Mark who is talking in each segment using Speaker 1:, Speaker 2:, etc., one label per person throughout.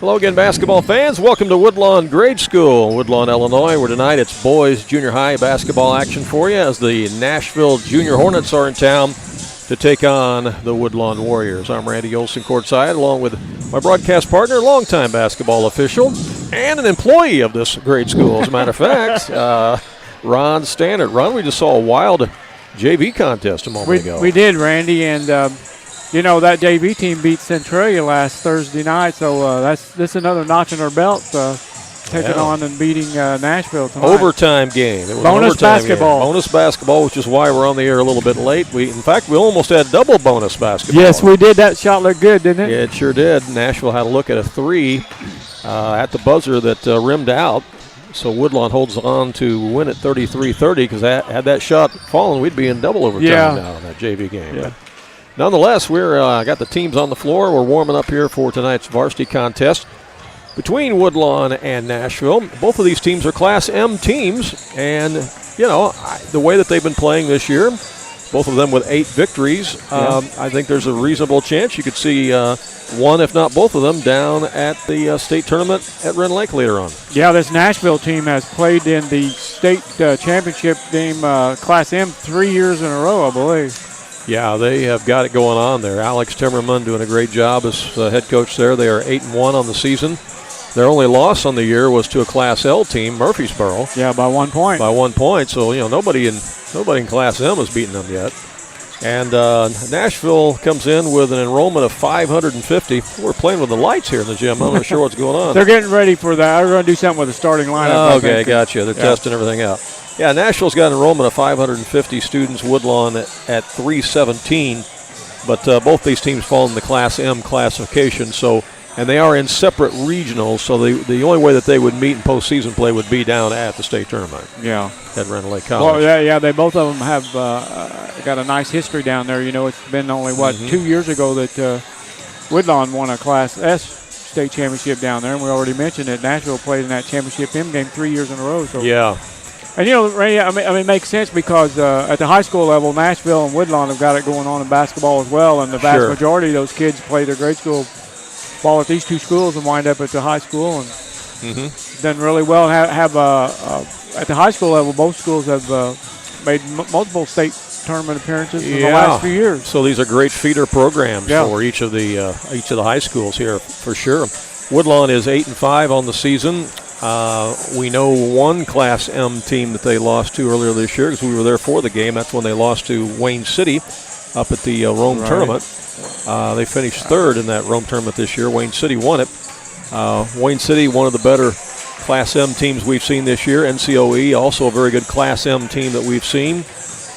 Speaker 1: Hello again, basketball fans. Welcome to Woodlawn Grade School, Woodlawn, Illinois, where tonight it's boys junior high basketball action for you as the Nashville Junior Hornets are in town to take on the Woodlawn Warriors. I'm Randy Olson courtside, along with my broadcast partner, longtime basketball official, and an employee of this grade school, as a matter of fact, Ron Stannard. Ron, we just saw a wild JV contest a moment ago.
Speaker 2: We did, Randy, and you know, that JV team beat Centralia last Thursday night, so this another notch in our belt, taking on and beating Nashville tonight.
Speaker 1: Overtime game. It was
Speaker 2: bonus basketball.
Speaker 1: Game. Bonus basketball, which is why we're on the air a little bit late. In fact, we almost had double bonus basketball.
Speaker 2: Yes, we did. That shot looked good, didn't it?
Speaker 1: Yeah, it sure did. Nashville had a look at a three at the buzzer that rimmed out. So Woodlawn holds on to win at 33-30 because had that shot fallen, we'd be in double overtime now in that JV game.
Speaker 2: Yeah.
Speaker 1: But nonetheless, we're got the teams on the floor. We're warming up here for tonight's varsity contest between Woodlawn and Nashville. Both of these teams are Class M teams, and, you know, the way that they've been playing this year, both of them with 8 victories, I think there's a reasonable chance you could see one, if not both of them, down at the state tournament at Ren Lake later on.
Speaker 2: Yeah, this Nashville team has played in the state championship game Class M 3 years in a row, I believe.
Speaker 1: Yeah, they have got it going on there. Alex Timmerman doing a great job as head coach there. They are 8-1 on the season. Their only loss on the year was to a Class L team, Murfreesboro.
Speaker 2: Yeah, by 1 point.
Speaker 1: By 1 point. So, you know, nobody in Class M has beaten them yet. And Nashville comes in with an enrollment of 550. We're playing with the lights here in the gym. I'm not sure what's going on.
Speaker 2: They're getting ready for that. They're going to do something with the starting lineup.
Speaker 1: Okay, gotcha. They're testing everything out. Yeah, Nashville's got an enrollment of 550 students, Woodlawn at 317. But both these teams fall in the Class M classification, and they are in separate regionals, so the only way that they would meet in postseason play would be down at the state tournament.
Speaker 2: Yeah.
Speaker 1: At Ren Lake College.
Speaker 2: Well, they both of them have got a nice history down there. You know, it's been only, 2 years ago that Woodlawn won a Class S state championship down there, and we already mentioned that Nashville played in that championship M game 3 years in a row. So.
Speaker 1: Yeah.
Speaker 2: And, you know, Randy, I mean, it makes sense because at the high school level, Nashville and Woodlawn have got it going on in basketball as well, and the vast majority of those kids play their grade school ball at these two schools and wind up at the high school and done really well. Have at the high school level, both schools have made multiple state tournament appearances in the last few years.
Speaker 1: So these are great feeder programs for each of the high schools here for sure. Woodlawn is 8-5 on the season. We know one Class M team that they lost to earlier this year because we were there for the game. That's when they lost to Wayne City up at the Rome tournament. They finished third in that Rome tournament this year. Wayne City won it. Wayne City, one of the better Class M teams we've seen this year. NCOE, also a very good Class M team that we've seen.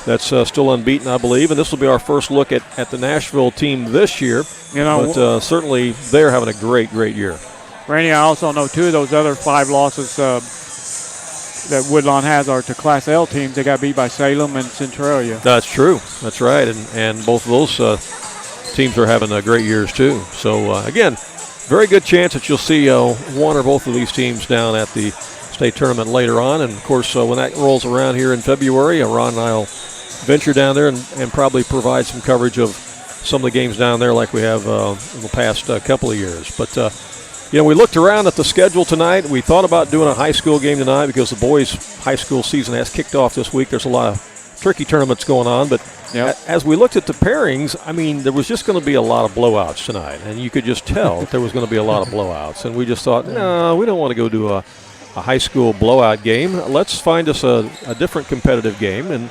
Speaker 1: That's still unbeaten, I believe. And this will be our first look at the Nashville team this year. You know, but certainly they're having a great year.
Speaker 2: Randy, I also know 2 of those other 5 losses that Woodlawn has are to Class L teams. They got beat by Salem and Centralia.
Speaker 1: That's true. That's right. And both of those teams are having great years too. So, again, very good chance that you'll see one or both of these teams down at the state tournament later on. And, of course, when that rolls around here in February, Ron and I will venture down there and probably provide some coverage of some of the games down there like we have in the past couple of years. But, you know, we looked around at the schedule tonight. We thought about doing a high school game tonight because the boys' high school season has kicked off this week. There's a lot of tricky tournaments going on. But as we looked at the pairings, I mean, there was just going to be a lot of blowouts tonight. And you could just tell that there was going to be a lot of blowouts. And we just thought, no, we don't want to go do a high school blowout game. Let's find us a different competitive game.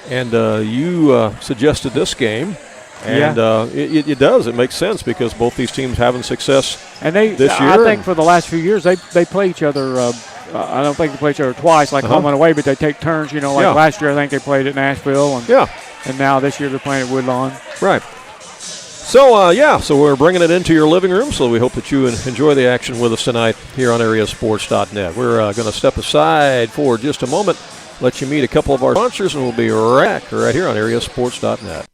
Speaker 1: And you suggested this game. And it does. It makes sense because both these teams having success this year.
Speaker 2: I think for the last few years they play each other. I don't think they play each other twice, like home and away, but they take turns. You know, like last year I think they played at Nashville, and now this year they're playing at Woodlawn.
Speaker 1: Right. So so we're bringing it into your living room. So we hope that you enjoy the action with us tonight here on AreaSports.net. We're going to step aside for just a moment, let you meet a couple of our sponsors, and we'll be right here on AreaSports.net.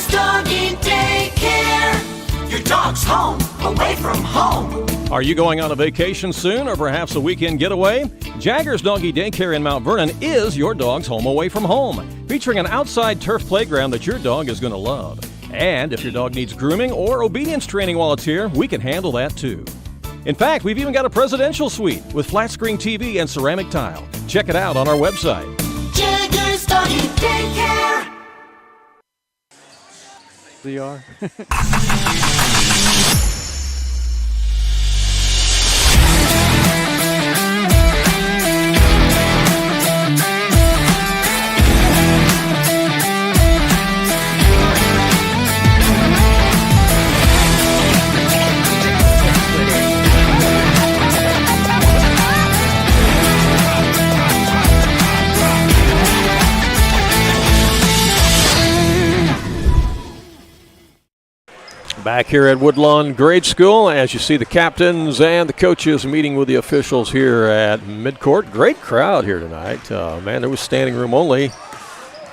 Speaker 3: Doggy Daycare. Your dog's home, away from home.
Speaker 4: Are you going on a vacation soon or perhaps a weekend getaway? Jaggers Doggy Daycare in Mount Vernon is your dog's home away from home, featuring an outside turf playground that your dog is going to love. And if your dog needs grooming or obedience training while it's here, we can handle that too. In fact, we've even got a presidential suite with flat screen TV and ceramic tile. Check it out on our website.
Speaker 3: Jagger's Doggy Daycare.
Speaker 2: They are.
Speaker 1: Back here at Woodlawn Grade School, as you see the captains and the coaches meeting with the officials here at midcourt. Great crowd here tonight. Man, there was standing room only.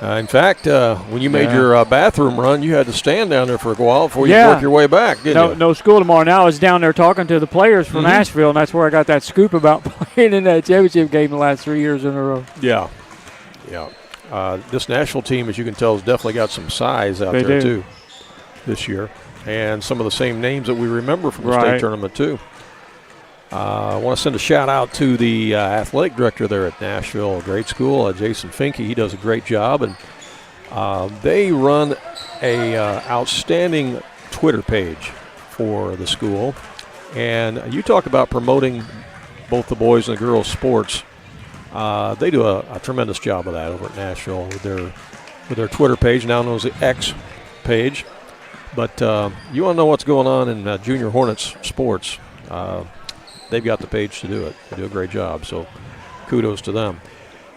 Speaker 1: In fact, when you made your bathroom run, you had to stand down there for a while before you worked your way back, didn't you?
Speaker 2: No school tomorrow. Now I was down there talking to the players from Nashville, and that's where I got that scoop about playing in that championship game the last 3 years in a row.
Speaker 1: Yeah. This Nashville team, as you can tell, has definitely got some size out there, too, this year. And some of the same names that we remember from the state tournament, too. I want to send a shout-out to the athletic director there at Nashville Grade School, Jason Finke. He does a great job. And they run a outstanding Twitter page for the school. And you talk about promoting both the boys and the girls' sports. They do a tremendous job of that over at Nashville with their Twitter page, now known as the X page. But you want to know what's going on in Junior Hornets sports, they've got the page to do it. They do a great job, so kudos to them.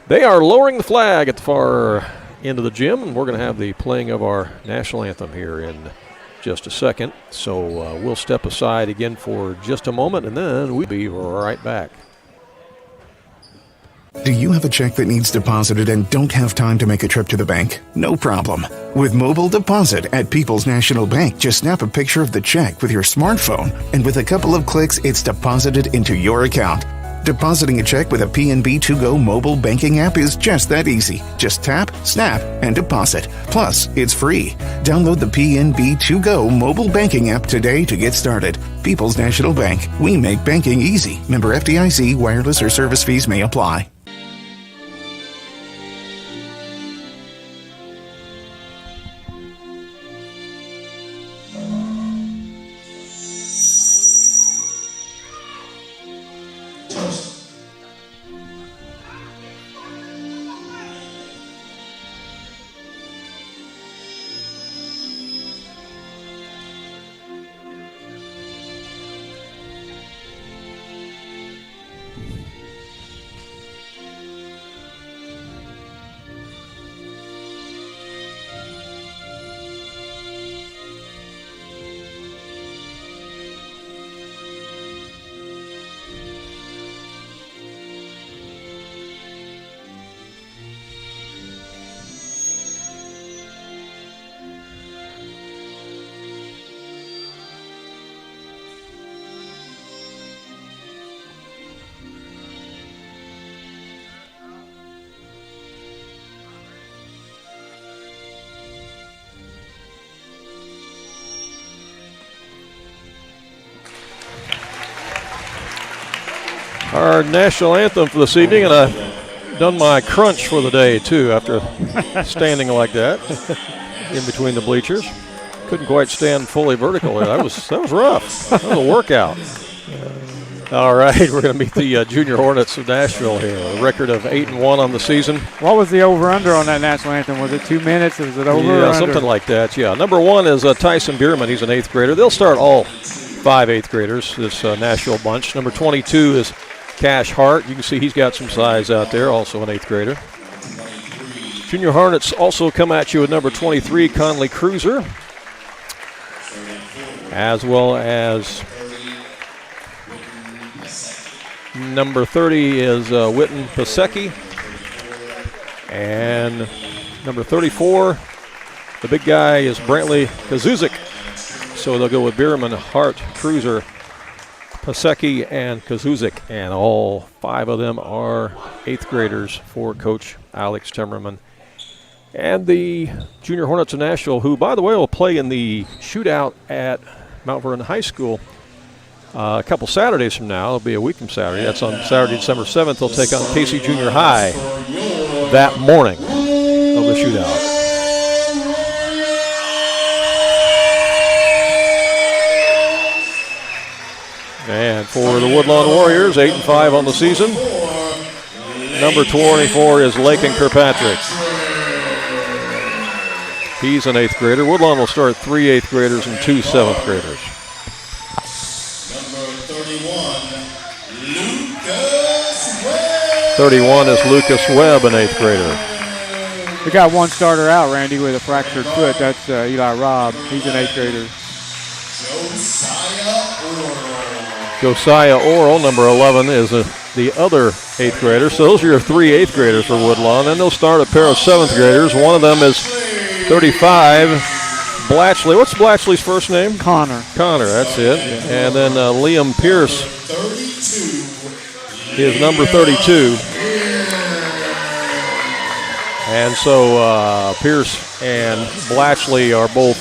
Speaker 1: They are lowering the flag at the far end of the gym, and we're going to have the playing of our national anthem here in just a second. So we'll step aside again for just a moment, and then we'll be right back.
Speaker 5: Do you have a check that needs deposited and don't have time to make a trip to the bank? No problem. With Mobile Deposit at People's National Bank, just snap a picture of the check with your smartphone, and with a couple of clicks, it's deposited into your account. Depositing a check with a PNB 2Go mobile banking app is just that easy. Just tap, snap, and deposit. Plus, it's free. Download the PNB 2Go mobile banking app today to get started. People's National Bank. We make banking easy. Member FDIC. Wireless or service fees may apply.
Speaker 1: Our national anthem for this evening, and I've done my crunch for the day, too, after standing like that in between the bleachers. Couldn't quite stand fully vertical. That was rough. That was a workout. All right, we're going to meet the Junior Hornets of Nashville here. A record of 8-1 on the season.
Speaker 2: What was the over-under on that national anthem? Was it 2 minutes? Was it over?
Speaker 1: Yeah, something like that, yeah. Number 1 is Tyson Bierman. He's an 8th grader. They'll start all 5 8th graders, this Nashville bunch. Number 22 is Cash Hart. You can see he's got some size out there, also an 8th grader. Junior Hornets also come at you with number 23, Conley Cruiser, as well as number 30 is Witten Pasecki, and number 34, the big guy, is Brantley Kazuzik. So they'll go with Bierman, Hart, Cruiser, Pasecki, and Kazuzik, and all 5 of them are 8th graders for Coach Alex Timmerman. And the Junior Hornets of Nashville, who, by the way, will play in the shootout at Mount Vernon High School a couple Saturdays from now. It'll be a week from Saturday. That's on Saturday, December 7th. They'll take on Casey Junior High that morning of the shootout. And for the Woodlawn Warriors, 8-5 on the season. Number 24 is Lakin Kirkpatrick. He's an 8th grader. Woodlawn will start 3 8th graders and 2 7th graders.
Speaker 6: Number 31,
Speaker 1: 31 is Lucas Webb, an 8th grader.
Speaker 2: We got one starter out, Randy, with a fractured foot. That's Eli Robb. He's an 8th grader.
Speaker 1: Josiah Oral, number 11, is the other 8th grader. So those are your 3 8th graders for Woodlawn. Then they'll start a pair of 7th graders. One of them is 35, Blatchley. What's Blatchley's first name?
Speaker 2: Connor.
Speaker 1: Connor, that's it. And then Liam Pierce is number 32. And so Pierce and Blatchley are both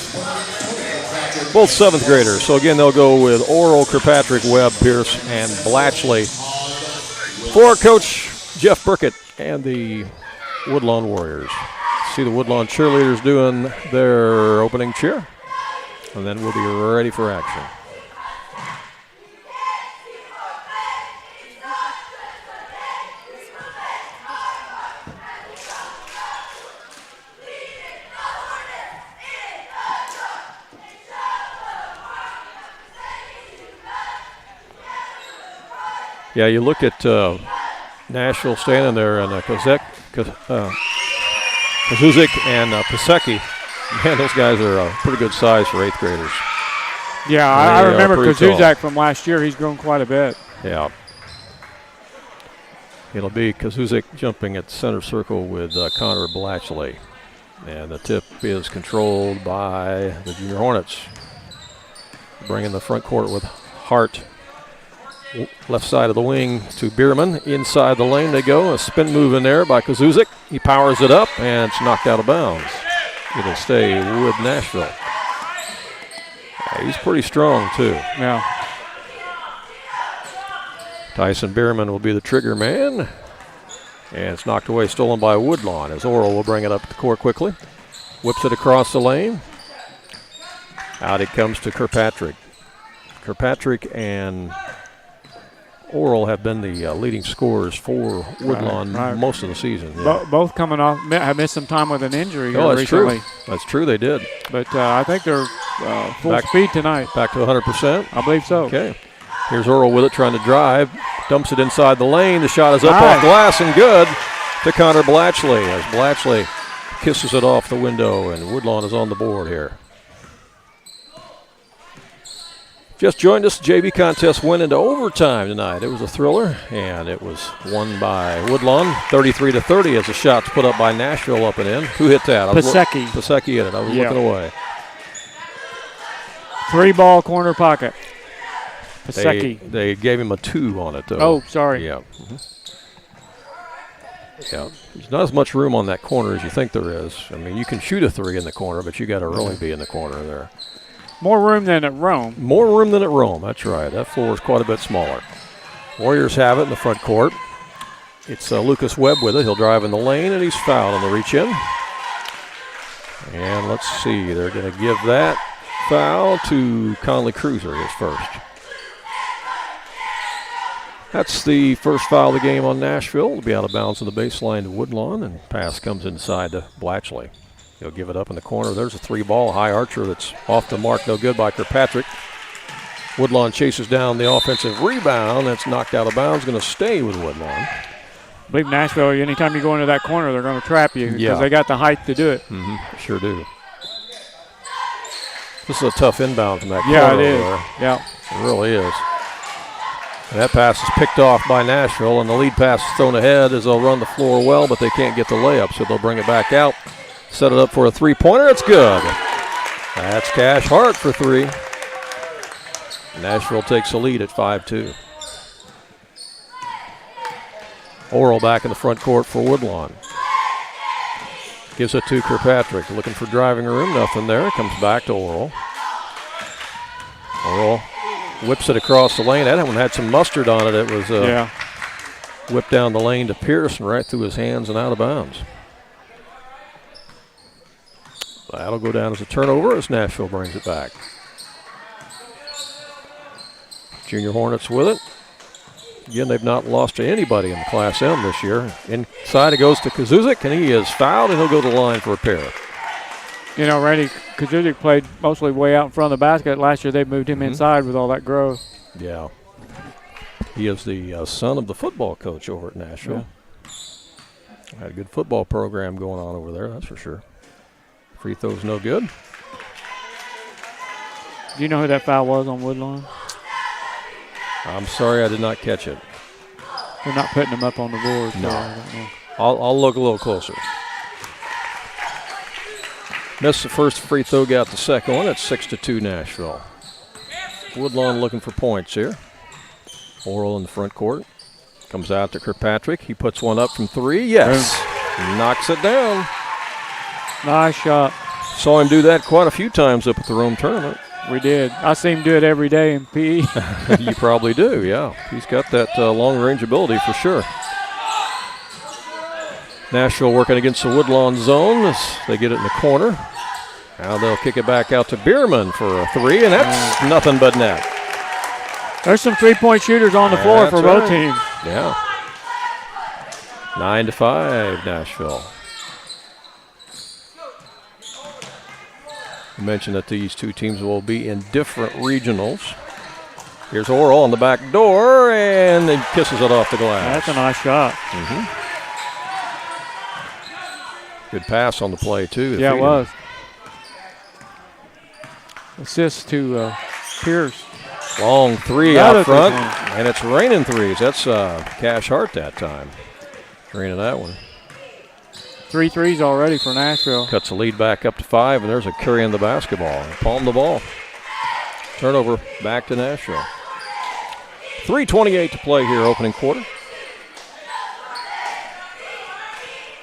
Speaker 1: 7th graders. So again, they'll go with Oral, Kirkpatrick, Webb, Pierce, and Blatchley. For Coach Jeff Burkett and the Woodlawn Warriors. See the Woodlawn cheerleaders doing their opening cheer, and then we'll be ready for action. Yeah, you look at Nashville standing there, and Kazuzik and Pasecki. Man, those guys are pretty good size for 8th graders.
Speaker 2: Yeah, I remember Kazuzak from last year. He's grown quite a bit.
Speaker 1: Yeah. It'll be Kazuzik jumping at center circle with Connor Blatchley. And the tip is controlled by the Junior Hornets. Bringing the front court with Hart. Left side of the wing to Bierman. Inside the lane they go. A spin move in there by Kazuzik. He powers it up, and it's knocked out of bounds. It'll stay with Nashville. He's pretty strong, too.
Speaker 2: Yeah.
Speaker 1: Tyson Bierman will be the trigger man. And it's knocked away, stolen by Woodlawn, as Oral will bring it up the court quickly. Whips it across the lane. Out it comes to Kirkpatrick. Kirkpatrick and Oral have been the leading scorers for Woodlawn most of the season. Yeah.
Speaker 2: Both coming off, have missed some time with an injury recently.
Speaker 1: True. That's true, they did.
Speaker 2: But I think they're full speed tonight.
Speaker 1: Back to 100%?
Speaker 2: I believe so.
Speaker 1: Okay. Here's Oral with it, trying to drive. Dumps it inside the lane. The shot is up off glass and good to Connor Blatchley as Blatchley kisses it off the window, and Woodlawn is on the board here. Just joined us. JV contest went into overtime tonight. It was a thriller, and it was won by Woodlawn, 33-30, as the shot's put up by Nashville up and in. Who hit that?
Speaker 2: Pasecki.
Speaker 1: Pasecki hit it. I was looking away.
Speaker 2: 3-ball corner pocket. Pasecki.
Speaker 1: They gave him a 2 on it, though.
Speaker 2: Oh, sorry.
Speaker 1: Yeah. Mm-hmm. Yeah. There's not as much room on that corner as you think there is. I mean, you can shoot a 3 in the corner, but you got to really be in the corner there.
Speaker 2: More room than at Rome.
Speaker 1: More room than at Rome, that's right. That floor is quite a bit smaller. Warriors have it in the front court. It's Lucas Webb with it. He'll drive in the lane, and he's fouled on the reach-in. And let's see, they're going to give that foul to Conley Cruiser, his first. That's the first foul of the game on Nashville. It'll be out of bounds on the baseline to Woodlawn, and pass comes inside to Blatchley. He'll give it up in the corner. There's a 3-ball high archer that's off the mark. No good by Kirkpatrick. Woodlawn chases down the offensive rebound. That's knocked out of bounds. Going to stay with Woodlawn.
Speaker 2: I believe Nashville, anytime you go into that corner, they're going to trap you because they got the height to do it.
Speaker 1: Mm-hmm. Sure do. This is a tough inbound from that corner.
Speaker 2: Yeah, it is.
Speaker 1: There.
Speaker 2: Yeah.
Speaker 1: It really is. And that pass is picked off by Nashville, and the lead pass is thrown ahead as they'll run the floor well, but they can't get the layup, so they'll bring it back out. Set it up for a 3-pointer. It's good. That's Cash Hart for 3. Nashville takes the lead at 5-2. Oral back in the front court for Woodlawn. Gives it to Kirkpatrick. Looking for driving room. Nothing there. Comes back to Oral. Oral whips it across the lane. That one had some mustard on it. It was whipped down the lane to Pierce and right through his hands and out of bounds. That'll go down as a turnover as Nashville brings it back. Junior Hornets with it. Again, they've not lost to anybody in the Class M this year. Inside it goes to Kazuzik, and he is fouled, and he'll go to the line for a pair.
Speaker 2: You know, Randy Kazuzik played mostly way out in front of the basket. Last year they moved him inside with all that growth.
Speaker 1: Yeah. He is the son of the football coach over at Nashville. Yeah. Had a good football program going on over there, that's for sure. Free throw's no good.
Speaker 2: Do you know who that foul was on Woodlawn?
Speaker 1: I'm sorry, I did not catch it.
Speaker 2: They're not putting them up on the board.
Speaker 1: No.
Speaker 2: So I don't know.
Speaker 1: I'll look a little closer. Missed the first free throw, got the second one. It's 6-2 Nashville. Woodlawn looking for points here. Oral in the front court. Comes out to Kirkpatrick. He puts one up from three. Yes. Knocks it down.
Speaker 2: Nice shot.
Speaker 1: Saw him do that quite a few times up at the Rome tournament.
Speaker 2: We did. I see him do it every day in PE.
Speaker 1: You probably do, yeah. He's got that long-range ability for sure. Nashville working against the Woodlawn zone as they get it in the corner. Now they'll kick it back out to Bierman for a three, and that's nothing but net.
Speaker 2: There's some three-point shooters on the floor for both teams.
Speaker 1: Yeah. 9-5 Nashville. I mentioned that these two teams will be in different regionals. Here's Oral on the back door, and he kisses it off the glass.
Speaker 2: That's a nice shot.
Speaker 1: Good pass on the play, too.
Speaker 2: Yeah, it was. Assist to Pierce.
Speaker 1: Long three out front, and it's raining threes. That's Cash Hart that time. Raining that one.
Speaker 2: 3 threes already for Nashville.
Speaker 1: Cuts the lead back up to 5, and there's a carry on the basketball. Palm the ball. Turnover back to Nashville. 3:28 to play here, opening quarter.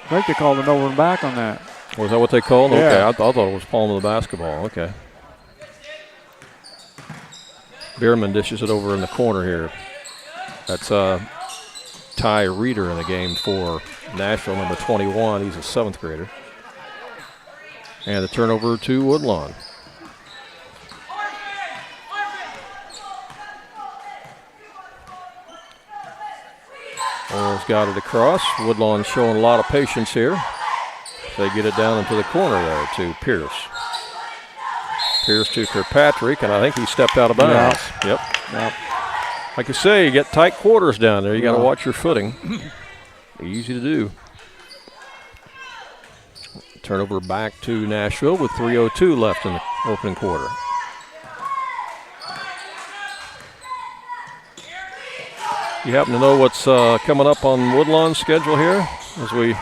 Speaker 2: I think they called an over and back on that.
Speaker 1: Was that what they called?
Speaker 2: Yeah.
Speaker 1: Okay, I thought it was palm of the basketball. Okay. Bierman dishes it over in the corner here. That's Ty Reeder in the game for Nashville, number 21. He's a 7th grader. And the turnover to Woodlawn. Oral's got it across. Woodlawn showing a lot of patience here. They get it down into the corner there to Pierce. Pierce to Kirkpatrick, and I think he stepped out of bounds. Yep. Like you say, you get tight quarters down there. You got to watch your footing. Easy to do. Turnover back to Nashville with 3:02 left in the opening quarter. You happen to know what's coming up on Woodlawn's schedule here? As we,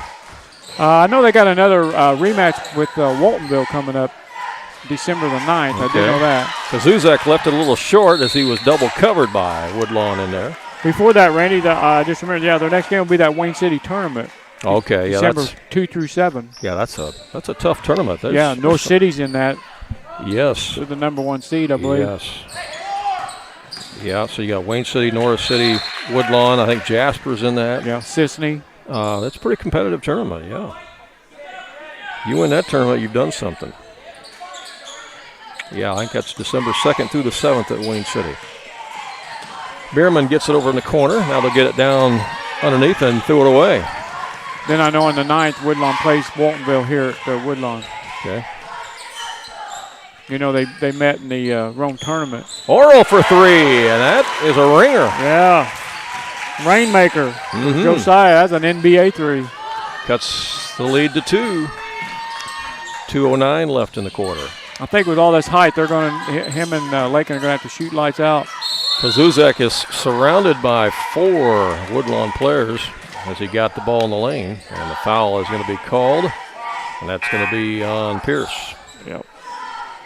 Speaker 2: I know they got another rematch with Waltonville coming up December the 9th. Okay. I do know that.
Speaker 1: Kazuzak left it a little short as he was double covered by Woodlawn in there.
Speaker 2: Before that, Randy, I just remembered, their next game will be that Wayne City tournament.
Speaker 1: Okay, yeah,
Speaker 2: December 2 through 7.
Speaker 1: Yeah, that's a tough tournament.
Speaker 2: North City's in that.
Speaker 1: Yes.
Speaker 2: They're the number 1 seed, I believe.
Speaker 1: Yes. Yeah, so you got Wayne City, North City, Woodlawn. I think Jasper's in that.
Speaker 2: Yeah, Sisney.
Speaker 1: That's a pretty competitive tournament, yeah. You win that tournament, you've done something. Yeah, I think that's December 2nd through the 7th at Wayne City. Bierman gets it over in the corner. Now they'll get it down underneath and throw it away.
Speaker 2: Then I know on the 9th, Woodlawn plays Waltonville here at Woodlawn.
Speaker 1: Okay.
Speaker 2: You know, they met in the Rome tournament.
Speaker 1: Oral for 3, and that is a ringer.
Speaker 2: Yeah. Rainmaker. Josiah, that's an NBA 3.
Speaker 1: Cuts the lead to 2. 2:09 left in the quarter.
Speaker 2: I think with all this height, they're going to, him and Lakin are going to have to shoot lights out.
Speaker 1: Kazuzak is surrounded by 4 Woodlawn players as he got the ball in the lane, and the foul is going to be called, and that's going to be on Pierce.
Speaker 2: Yep.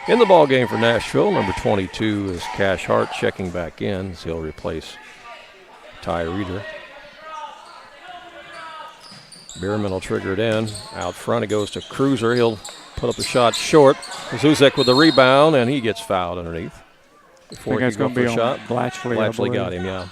Speaker 1: In the ball game for Nashville, number 22 is Cash Hart checking back in as he'll replace Ty Reeder. Bierman will trigger it in. Out front it goes to Cruiser. He'll put up a shot short. Zuzek with the rebound, and he gets fouled underneath.
Speaker 2: I think that's going to be on
Speaker 1: shot.
Speaker 2: Blatchley.
Speaker 1: Blatchley got him, yeah.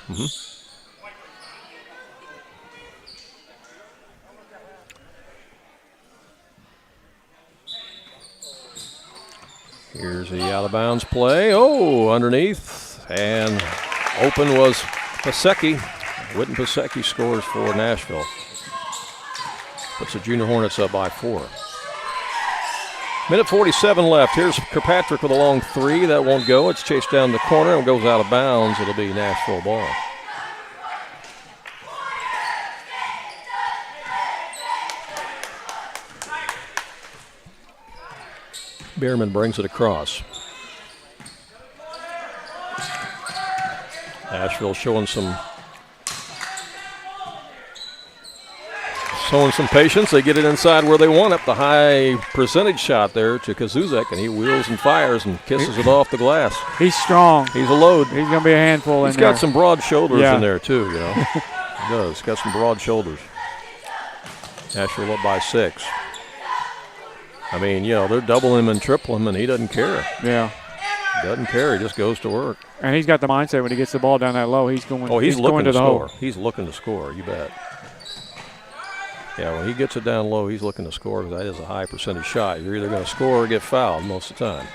Speaker 1: Here's the out-of-bounds play. Oh, underneath. And open was Pasecki. Witten Pasecki scores for Nashville. Puts the Junior Hornets up by 4. Minute 47 left. Here's Kirkpatrick with a long three. That won't go. It's chased down the corner and goes out of bounds. It'll be Nashville ball. Bierman brings it across. Nashville showing some patience. They get it inside where they want it. The high percentage shot there to Kazuzek, and he wheels and fires and kisses it off the glass.
Speaker 2: He's strong.
Speaker 1: He's a load.
Speaker 2: He's going to be a handful in there.
Speaker 1: He's got some broad shoulders in there, too, you know. He does. He's got some broad shoulders. Nashville up by 6. I mean, you know, they're doubling him and tripling him, and he doesn't care.
Speaker 2: Yeah.
Speaker 1: He doesn't care. He just goes to work.
Speaker 2: And he's got the mindset when he gets the ball down that low, he's going.
Speaker 1: Oh, he's looking
Speaker 2: going to the
Speaker 1: score.
Speaker 2: hole.
Speaker 1: He's looking to score, you bet. Yeah, when he gets it down low, he's looking to score because that is a high percentage shot. You're either going to score or get fouled most of the time.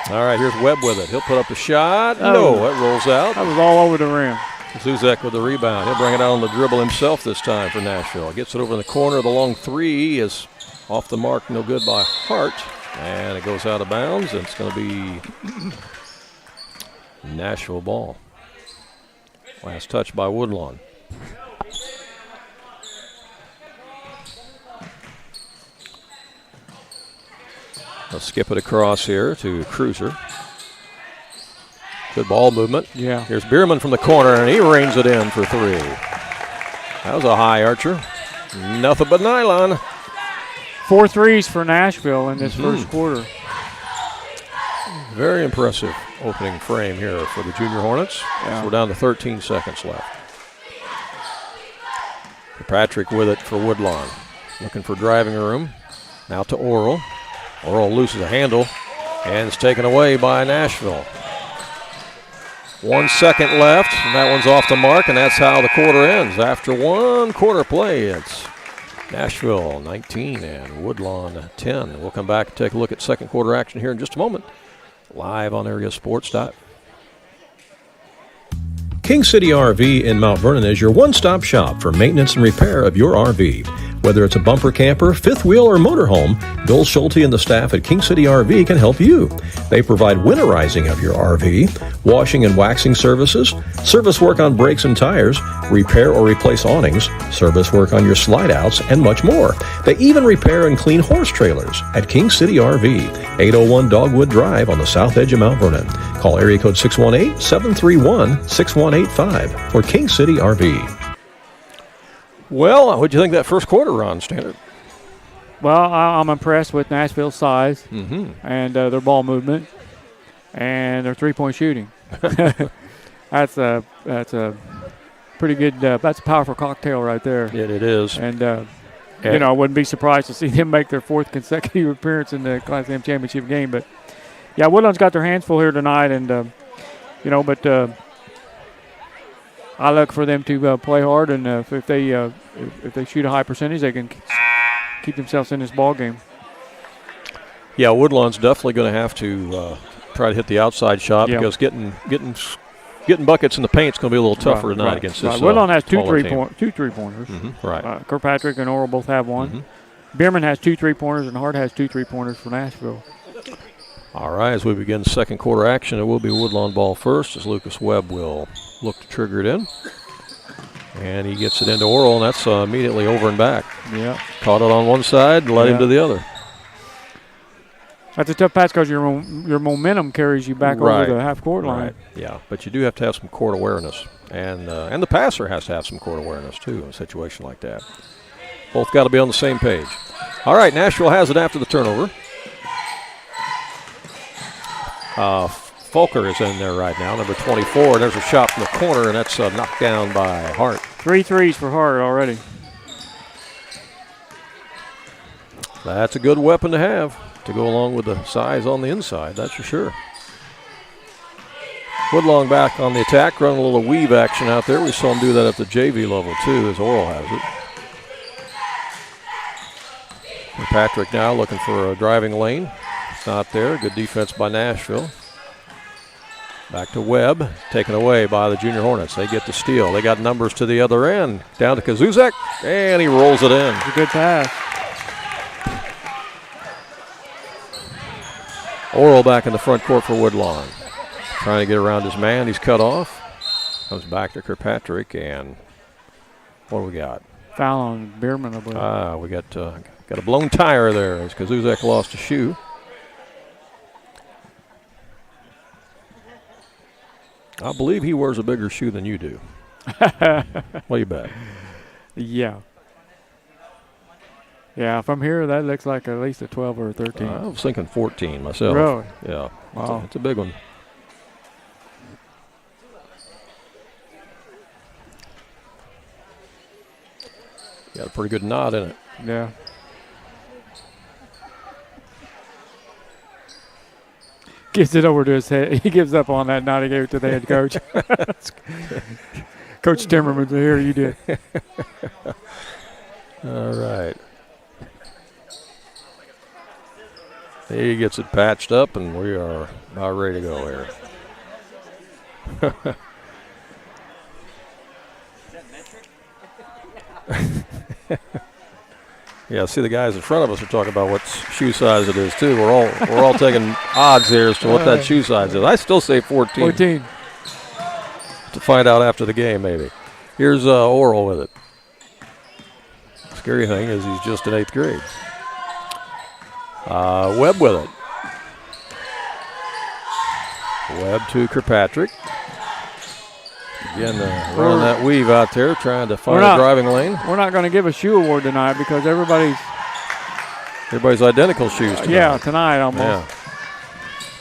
Speaker 1: All right, here's Webb with it. He'll put up the shot. No, it rolls out.
Speaker 2: That was all over the rim.
Speaker 1: Zuzek with the rebound. He'll bring it out on the dribble himself this time for Nashville. Gets it over in the corner. The long three is off the mark, no good by Hart. And it goes out of bounds, and it's going to be Nashville ball. Last touch by Woodlawn. Let's skip it across here to Cruiser. Good ball movement.
Speaker 2: Yeah.
Speaker 1: Here's Bierman from the corner, and he reins it in for 3. That was a high archer. Nothing but nylon.
Speaker 2: 4 threes for Nashville in this first quarter.
Speaker 1: Very impressive opening frame here for the Junior Hornets.
Speaker 2: Yeah.
Speaker 1: So we're down to 13 seconds left. Patrick with it for Woodlawn. Looking for driving room. Now to Oral. Oral loses a handle, and it's taken away by Nashville. 1 second left, and that one's off the mark, and that's how the quarter ends. After 1 quarter play, it's Nashville 19 and Woodlawn 10. We'll come back and take a look at second quarter action here in just a moment, live on AreaSports.net.
Speaker 4: King City RV in Mount Vernon is your one-stop shop for maintenance and repair of your RV. Whether it's a bumper camper, fifth wheel, or motorhome, Bill Schulte and the staff at King City RV can help you. They provide winterizing of your RV, washing and waxing services, service work on brakes and tires, repair or replace awnings, service work on your slide-outs, and much more. They even repair and clean horse trailers at King City RV, 801 Dogwood Drive on the south edge of Mount Vernon. Call area code 618-731-6185 for King City RV.
Speaker 1: Well, what'd you think of that first quarter, Ron Standard?
Speaker 2: Well, I'm impressed with Nashville's size and their ball movement and their three-point shooting. That's a pretty good. That's a powerful cocktail right there.
Speaker 1: Yeah, it is.
Speaker 2: And you know, I wouldn't be surprised to see them make their 4th consecutive appearance in the Class M championship game. But yeah, Woodlawn's got their hands full here tonight, and you know, but I look for them to play hard, and if they shoot a high percentage, they can keep themselves in this ball game.
Speaker 1: Yeah, Woodlawn's definitely going to have to try to hit the outside shot because getting buckets in the paint is going to be a little tougher tonight against this.
Speaker 2: Woodlawn has two three-pointers.
Speaker 1: Right.
Speaker 2: Kirkpatrick and Oral both have one. Bierman has 2 3-pointers, and Hart has 2 3-pointers for Nashville.
Speaker 1: All right, as we begin second quarter action, it will be Woodlawn ball first as Lucas Webb will look to trigger it in. And he gets it into Oral, and that's immediately over and back.
Speaker 2: Yeah.
Speaker 1: Caught it on one side and led him to the other.
Speaker 2: That's a tough pass because your momentum carries you back over the half-court line.
Speaker 1: Right. Yeah, but you do have to have some court awareness. And the passer has to have some court awareness, too, in a situation like that. Both got to be on the same page. All right, Nashville has it after the turnover. Fulker is in there right now, number 24. There's a shot from the corner, and that's knocked down by Hart.
Speaker 2: 3 threes for Hart already.
Speaker 1: That's a good weapon to have to go along with the size on the inside, that's for sure. Woodlawn back on the attack, running a little weave action out there. We saw him do that at the JV level too, as Oral has it. And Patrick now looking for a driving lane. It's not there. Good defense by Nashville. Back to Webb, taken away by the Junior Hornets. They get the steal. They got numbers to the other end. Down to Kazuzek, and he rolls it in.
Speaker 2: It's a good pass.
Speaker 1: Oral back in the front court for Woodlawn. Trying to get around his man. He's cut off. Comes back to Kirkpatrick, and what do we got?
Speaker 2: Foul on Bierman, I believe.
Speaker 1: We got a blown tire there as Kazuzek lost a shoe. I believe he wears a bigger shoe than you do. What do you bet?
Speaker 2: Yeah. Yeah, from here, that looks like at least a 12 or a 13.
Speaker 1: I was thinking 14 myself.
Speaker 2: Really?
Speaker 1: Yeah.
Speaker 2: Wow.
Speaker 1: It's a big one. Got a pretty good knot in it.
Speaker 2: Yeah. Gives it over to his head. He gives up on that knot. He gave it to the head coach. Coach Timmerman, here you did.
Speaker 1: All right. He gets it patched up, and we are about ready to go here. Yeah, see the guys in front of us are talking about what shoe size it is too. We're all taking odds here as to what that shoe size is. I still say 14.
Speaker 2: 14.
Speaker 1: To find out after the game, maybe. Here's Oral with it. Scary thing is he's just in 8th grade. Webb with it. Webb to Kirkpatrick. Again, running that weave out there, trying to find a driving lane.
Speaker 2: We're not going to give a shoe award tonight because everybody's
Speaker 1: identical shoes tonight.
Speaker 2: Yeah, tonight almost.
Speaker 1: Yeah.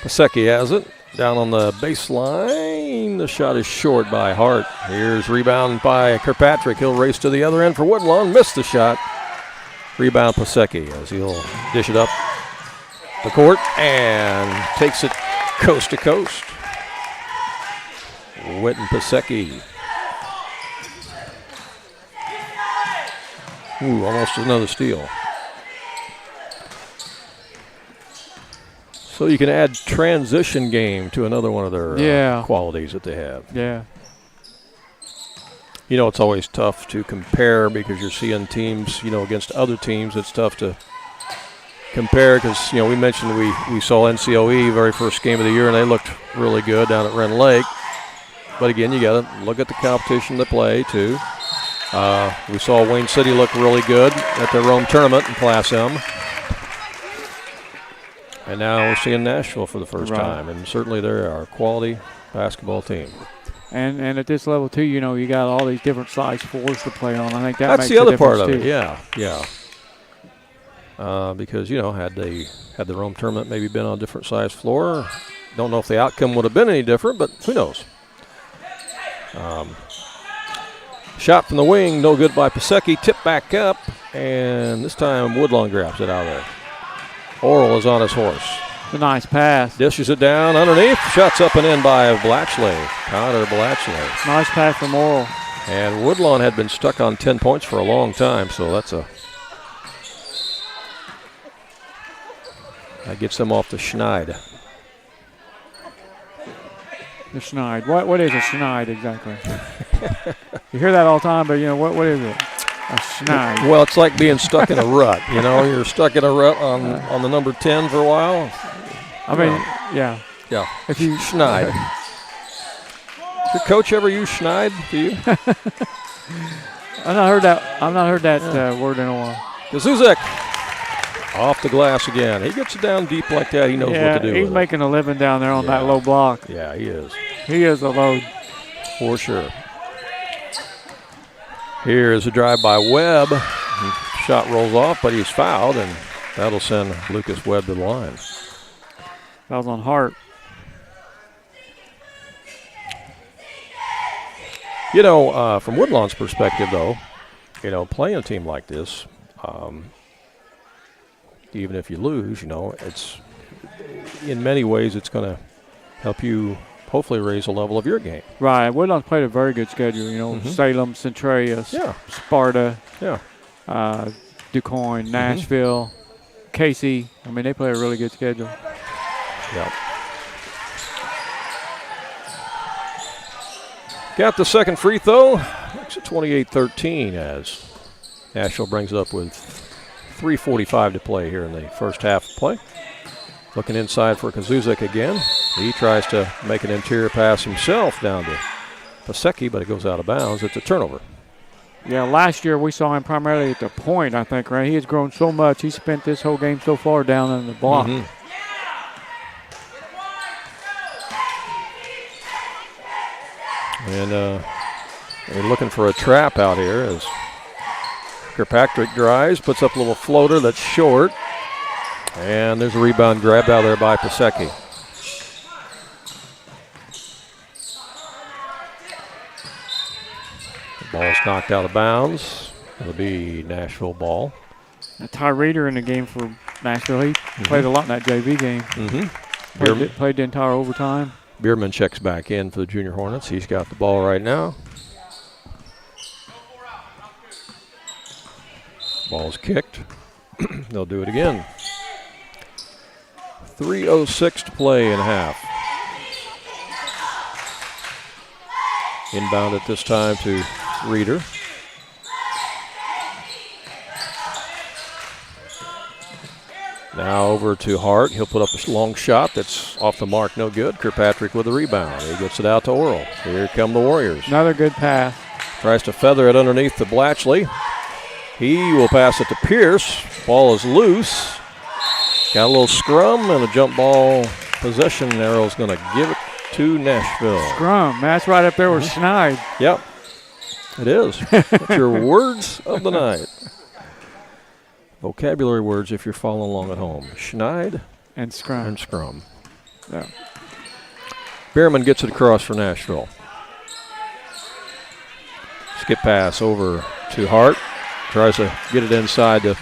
Speaker 1: Pasecki has it. Down on the baseline. The shot is short by Hart. Here's rebound by Kirkpatrick. He'll race to the other end for Woodlawn. Missed the shot. Rebound Pasecki as he'll dish it up the court and takes it coast to coast. Witten Pasecki. Ooh, almost another steal. So you can add transition game to another one of their qualities that they have.
Speaker 2: Yeah.
Speaker 1: You know, it's always tough to compare because you're seeing teams, against other teams. It's tough to compare because, we mentioned we saw NCOE very first game of the year, and they looked really good down at Wren Lake. But again, you got to look at the competition they play, too. We saw Wayne City look really good at their Rome tournament in Class M. And now we're seeing Nashville for the first time. And certainly they're a quality basketball team.
Speaker 2: And at this level, too, you got all these different size floors to play on. I think
Speaker 1: that's
Speaker 2: makes
Speaker 1: the other part of
Speaker 2: too.
Speaker 1: it. Yeah. Because, had the Rome tournament maybe been on a different size floor, don't know if the outcome would have been any different, but who knows. Shot from the wing, no good by Pasecki. Tip back up, and this time Woodlawn grabs it out of there. Oral is on his horse.
Speaker 2: It's a nice pass.
Speaker 1: Dishes it down underneath. Shots up and in by Blatchley. Connor Blatchley.
Speaker 2: Nice pass from Oral.
Speaker 1: And Woodlawn had been stuck on 10 points for a long time, so that gets them off the Schneid.
Speaker 2: The Schneid. What is a Schneid exactly? You hear that all the time, but what is it? A Schneid.
Speaker 1: Well, it's like being stuck in a rut. You're stuck in a rut on the number 10 for a while.
Speaker 2: I mean, yeah.
Speaker 1: Yeah. If you Schneid. Did your coach ever use Schneid to you?
Speaker 2: I've not heard that word in a while.
Speaker 1: Kazuzek off the glass again. He gets it down deep like that. He knows what to do.
Speaker 2: He's making a living down there on that low block.
Speaker 1: Yeah, he is.
Speaker 2: He is a load.
Speaker 1: For sure. Here is a drive by Webb. Shot rolls off, but he's fouled, and that'll send Lucas Webb to the line.
Speaker 2: Fouls on Hart.
Speaker 1: From Woodlawn's perspective, though, playing a team like this, even if you lose, it's in many ways it's going to help you hopefully raise the level of your game.
Speaker 2: Right. Woodlawn's played a very good schedule. Salem, Centraeus, Sparta, DuQuoin, Nashville, Casey. I mean, they play a really good schedule.
Speaker 1: Yep. Got the second free throw. Makes it 28-13 as Nashville brings it up with 3:45 to play here in the first half of play. Looking inside for Kazuzik again. He tries to make an interior pass himself down to Pasecki, but it goes out of bounds. It's a turnover.
Speaker 2: Yeah, last year we saw him primarily at the point, I think, right? He has grown so much. He spent this whole game so far down in the block.
Speaker 1: And we're looking for a trap out here as Kirkpatrick drives, puts up a little floater that's short. And there's a rebound grabbed out there by Pasecki. The ball's knocked out of bounds. It'll be Nashville ball.
Speaker 2: Ty Reeder in the game for Nashville. He played a lot in that JV game. Played the entire overtime.
Speaker 1: Bierman checks back in for the Junior Hornets. He's got the ball right now. Ball's kicked. They'll do it again. 3:06 to play in half. Inbound at this time to Reeder. Now over to Hart. He'll put up a long shot that's off the mark, no good. Kirkpatrick with the rebound. He gets it out to Oral. Here come the Warriors.
Speaker 2: Another good pass.
Speaker 1: Tries to feather it underneath to Blatchley. He will pass it to Pierce. Ball is loose. Got a little scrum and a jump ball possession. Arrow's going to give it to Nashville.
Speaker 2: Scrum. That's right up there with Schneid.
Speaker 1: Yep. It is. That's your words of the night. Vocabulary words if you're following along at home. Schneid
Speaker 2: and scrum. Yeah.
Speaker 1: Bierman gets it across for Nashville. Skip pass over to Hart. Tries to get it inside to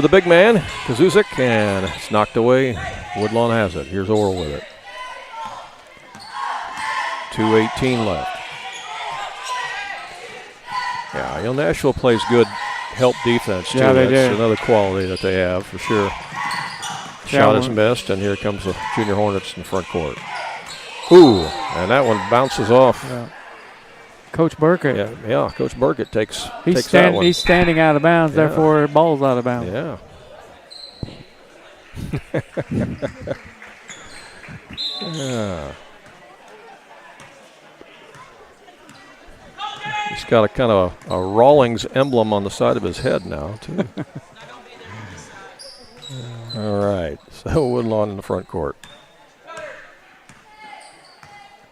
Speaker 1: the big man, Kazuzik, and it's knocked away. Woodlawn has it. Here's Oral with it. 2:18 left. Yeah, Nashville plays good help defense, too.
Speaker 2: Yeah, they
Speaker 1: That's
Speaker 2: do.
Speaker 1: another quality that they have, for sure. Shot is missed, and here comes the Junior Hornets in the front court. Ooh, and that one bounces off.
Speaker 2: Yeah. Coach Burkett.
Speaker 1: Yeah, Coach Burkett takes
Speaker 2: He's
Speaker 1: that one.
Speaker 2: He's standing out of bounds, therefore ball's out of bounds.
Speaker 1: Yeah. Yeah. He's got a kind of a Rawlings emblem on the side of his head now, too. All right, so Woodlawn in the front court.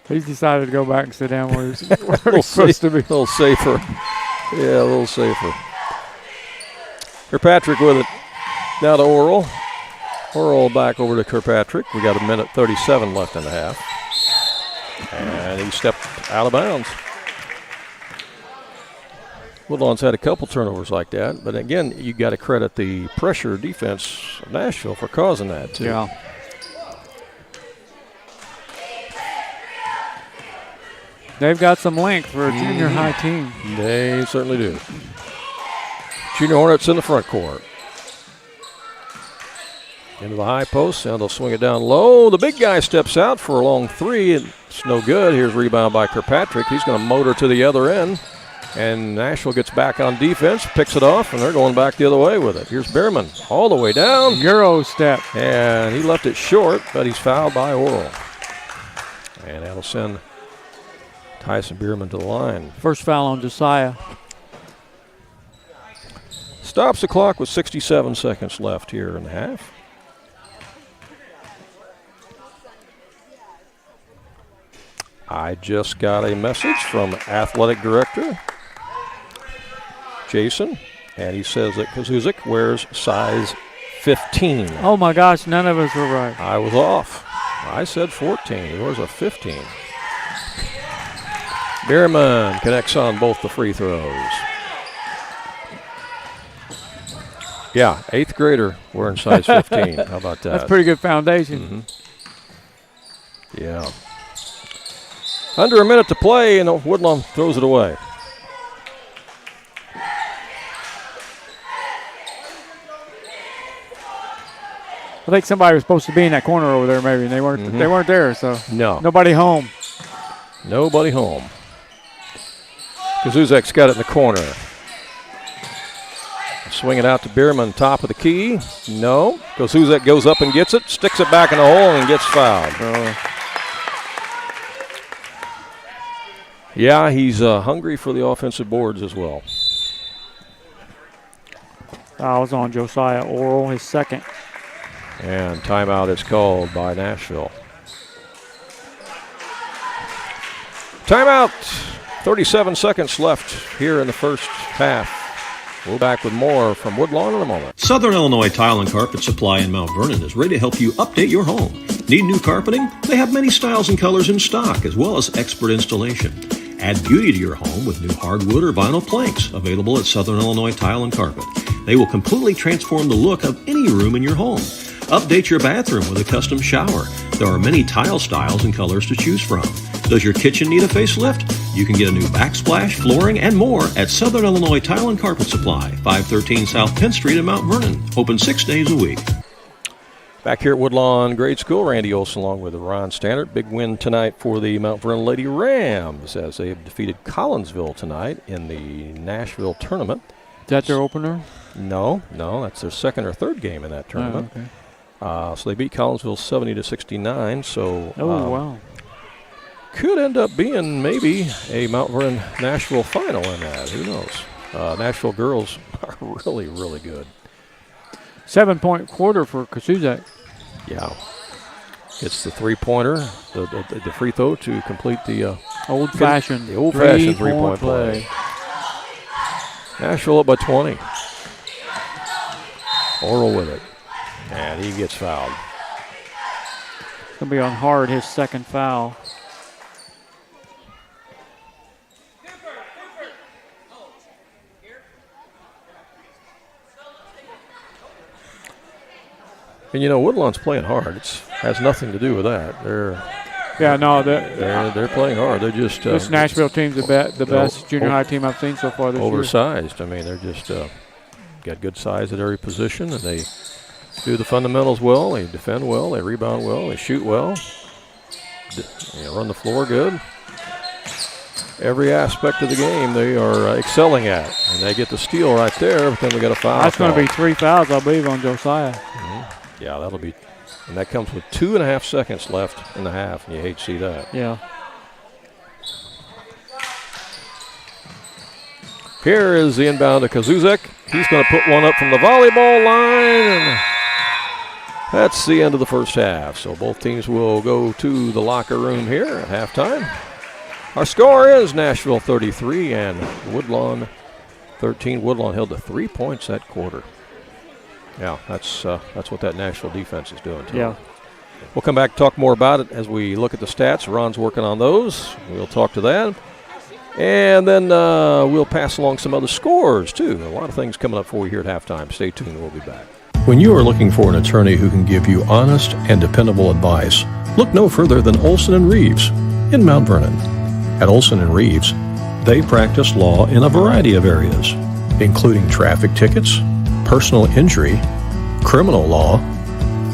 Speaker 2: He's decided to go back and sit down where he's supposed to be.
Speaker 1: A little safer. Yeah, a little safer. Kirkpatrick with it. Now to Oral. Oral back over to Kirkpatrick. We got 1:37 left in the half. And he stepped out of bounds. Woodlawn's had a couple turnovers like that, but again, you got to credit the pressure defense of Nashville for causing that, too.
Speaker 2: Yeah. They've got some length for a junior high team.
Speaker 1: They certainly do. Junior Hornets in the front court. Into the high post, and they'll swing it down low. The big guy steps out for a long three. It's no good. Here's rebound by Kirkpatrick. He's going to motor to the other end. And Nashville gets back on defense, picks it off, and they're going back the other way with it. Here's Bierman all the way down.
Speaker 2: Euro step.
Speaker 1: And he left it short, but he's fouled by Oral. And that'll send Tyson Bierman to the line.
Speaker 2: First foul on Josiah.
Speaker 1: Stops the clock with 67 seconds left here in the half. I just got a message from athletic director Jason, and he says that Kazuzik wears size 15.
Speaker 2: Oh my gosh, none of us were right.
Speaker 1: I was off. I said 14. He wears a 15. Bierman connects on both the free throws. Yeah, 8th grader wearing size 15. How about that?
Speaker 2: That's a pretty good foundation.
Speaker 1: Mm-hmm. Yeah. Under a minute to play, and Woodlawn throws it away.
Speaker 2: I think somebody was supposed to be in that corner over there, maybe, and they weren't. They weren't there, so nobody home.
Speaker 1: Nobody home. Kazuzek's got it in the corner. Swing it out to Bierman, top of the key. No. Kazuzek goes up and gets it, sticks it back in the hole, and gets fouled. Yeah, he's hungry for the offensive boards as well.
Speaker 2: Fouls on Josiah Oral, his second.
Speaker 1: And timeout is called by Nashville. Timeout. 37 seconds left here in the first half. We'll back with more from Woodlawn in a moment.
Speaker 4: Southern Illinois Tile and Carpet Supply in Mount Vernon is ready to help you update your home. Need new carpeting? They have many styles and colors in stock, as well as expert installation. Add beauty to your home with new hardwood or vinyl planks available at Southern Illinois Tile and Carpet. They will completely transform the look of any room in your home. Update your bathroom with a custom shower. There are many tile styles and colors to choose from. Does your kitchen need a facelift? You can get a new backsplash, flooring, and more at Southern Illinois Tile and Carpet Supply, 513 South Penn Street in Mount Vernon. Open 6 days a week.
Speaker 1: Back here at Woodlawn Grade School, Randy Olson along with Ron Stannard. Big win tonight for the Mount Vernon Lady Rams as they have defeated Collinsville tonight in the Nashville tournament.
Speaker 2: Is that their opener?
Speaker 1: No, that's their second or third game in that tournament.
Speaker 2: Oh, okay.
Speaker 1: So they beat Collinsville 70-69. So
Speaker 2: wow.
Speaker 1: Could end up being maybe a Mount Vernon Nashville final in that. Who knows? Nashville girls are really, really good.
Speaker 2: 7-point quarter for Kazuzek.
Speaker 1: Yeah. It's the three-pointer, the free throw to complete the
Speaker 2: old-fashioned
Speaker 1: three-point play. Nashville up by 20. Oral with it. And he gets fouled.
Speaker 2: It's going to be on Hard, his second foul.
Speaker 1: And Woodlawn's playing hard. It has nothing to do with that. They're playing hard. They're just
Speaker 2: this Nashville team's the best junior high team I've seen so far this year.
Speaker 1: Oversized. I mean, they're just got good size at every position, and they do the fundamentals well. They defend well. They rebound well. They shoot well. Run the floor good. Every aspect of the game they are excelling at, and they get the steal right there. But then we got a foul.
Speaker 2: That's going to be 3 fouls, I believe, on Josiah.
Speaker 1: Yeah, that'll be, and that comes with 2.5 seconds left in the half, and you hate to see that.
Speaker 2: Yeah.
Speaker 1: Here is the inbound to Kazuzek. He's going to put one up from the volleyball line, and that's the end of the first half. So both teams will go to the locker room here at halftime. Our score is Nashville 33 and Woodlawn 13. Woodlawn held to 3 points that quarter. Yeah, that's what that Nashville defense is doing, too.
Speaker 2: Yeah.
Speaker 1: We'll come back and talk more about it as we look at the stats. Ron's working on those. We'll talk to that. And then we'll pass along some other scores, too. A lot of things coming up for you here at halftime. Stay tuned. We'll be back.
Speaker 4: When you are looking for an attorney who can give you honest and dependable advice, look no further than Olson & Reeves in Mount Vernon. At Olson & Reeves, they practice law in a variety of areas, including traffic tickets, personal injury, criminal law,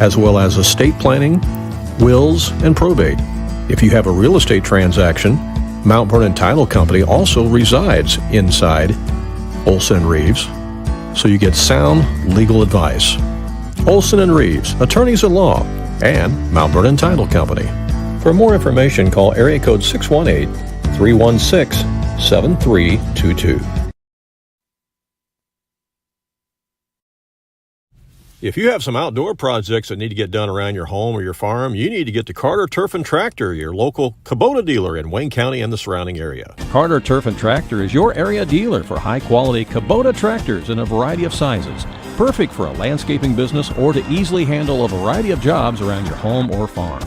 Speaker 4: as well as estate planning, wills, and probate. If you have a real estate transaction, Mount Vernon Title Company also resides inside Olson & Reeves, so you get sound legal advice. Olson & Reeves, attorneys at law, and Mount Vernon Title Company. For more information, call area code 618-316-7322. If you have some outdoor projects that need to get done around your home or your farm, you need to get to Carter Turf and Tractor, your local Kubota dealer in Wayne County and the surrounding area.
Speaker 7: Carter Turf and Tractor is your area dealer for high-quality Kubota tractors in a variety of sizes, perfect for a landscaping business or to easily handle a variety of jobs around your home or farm.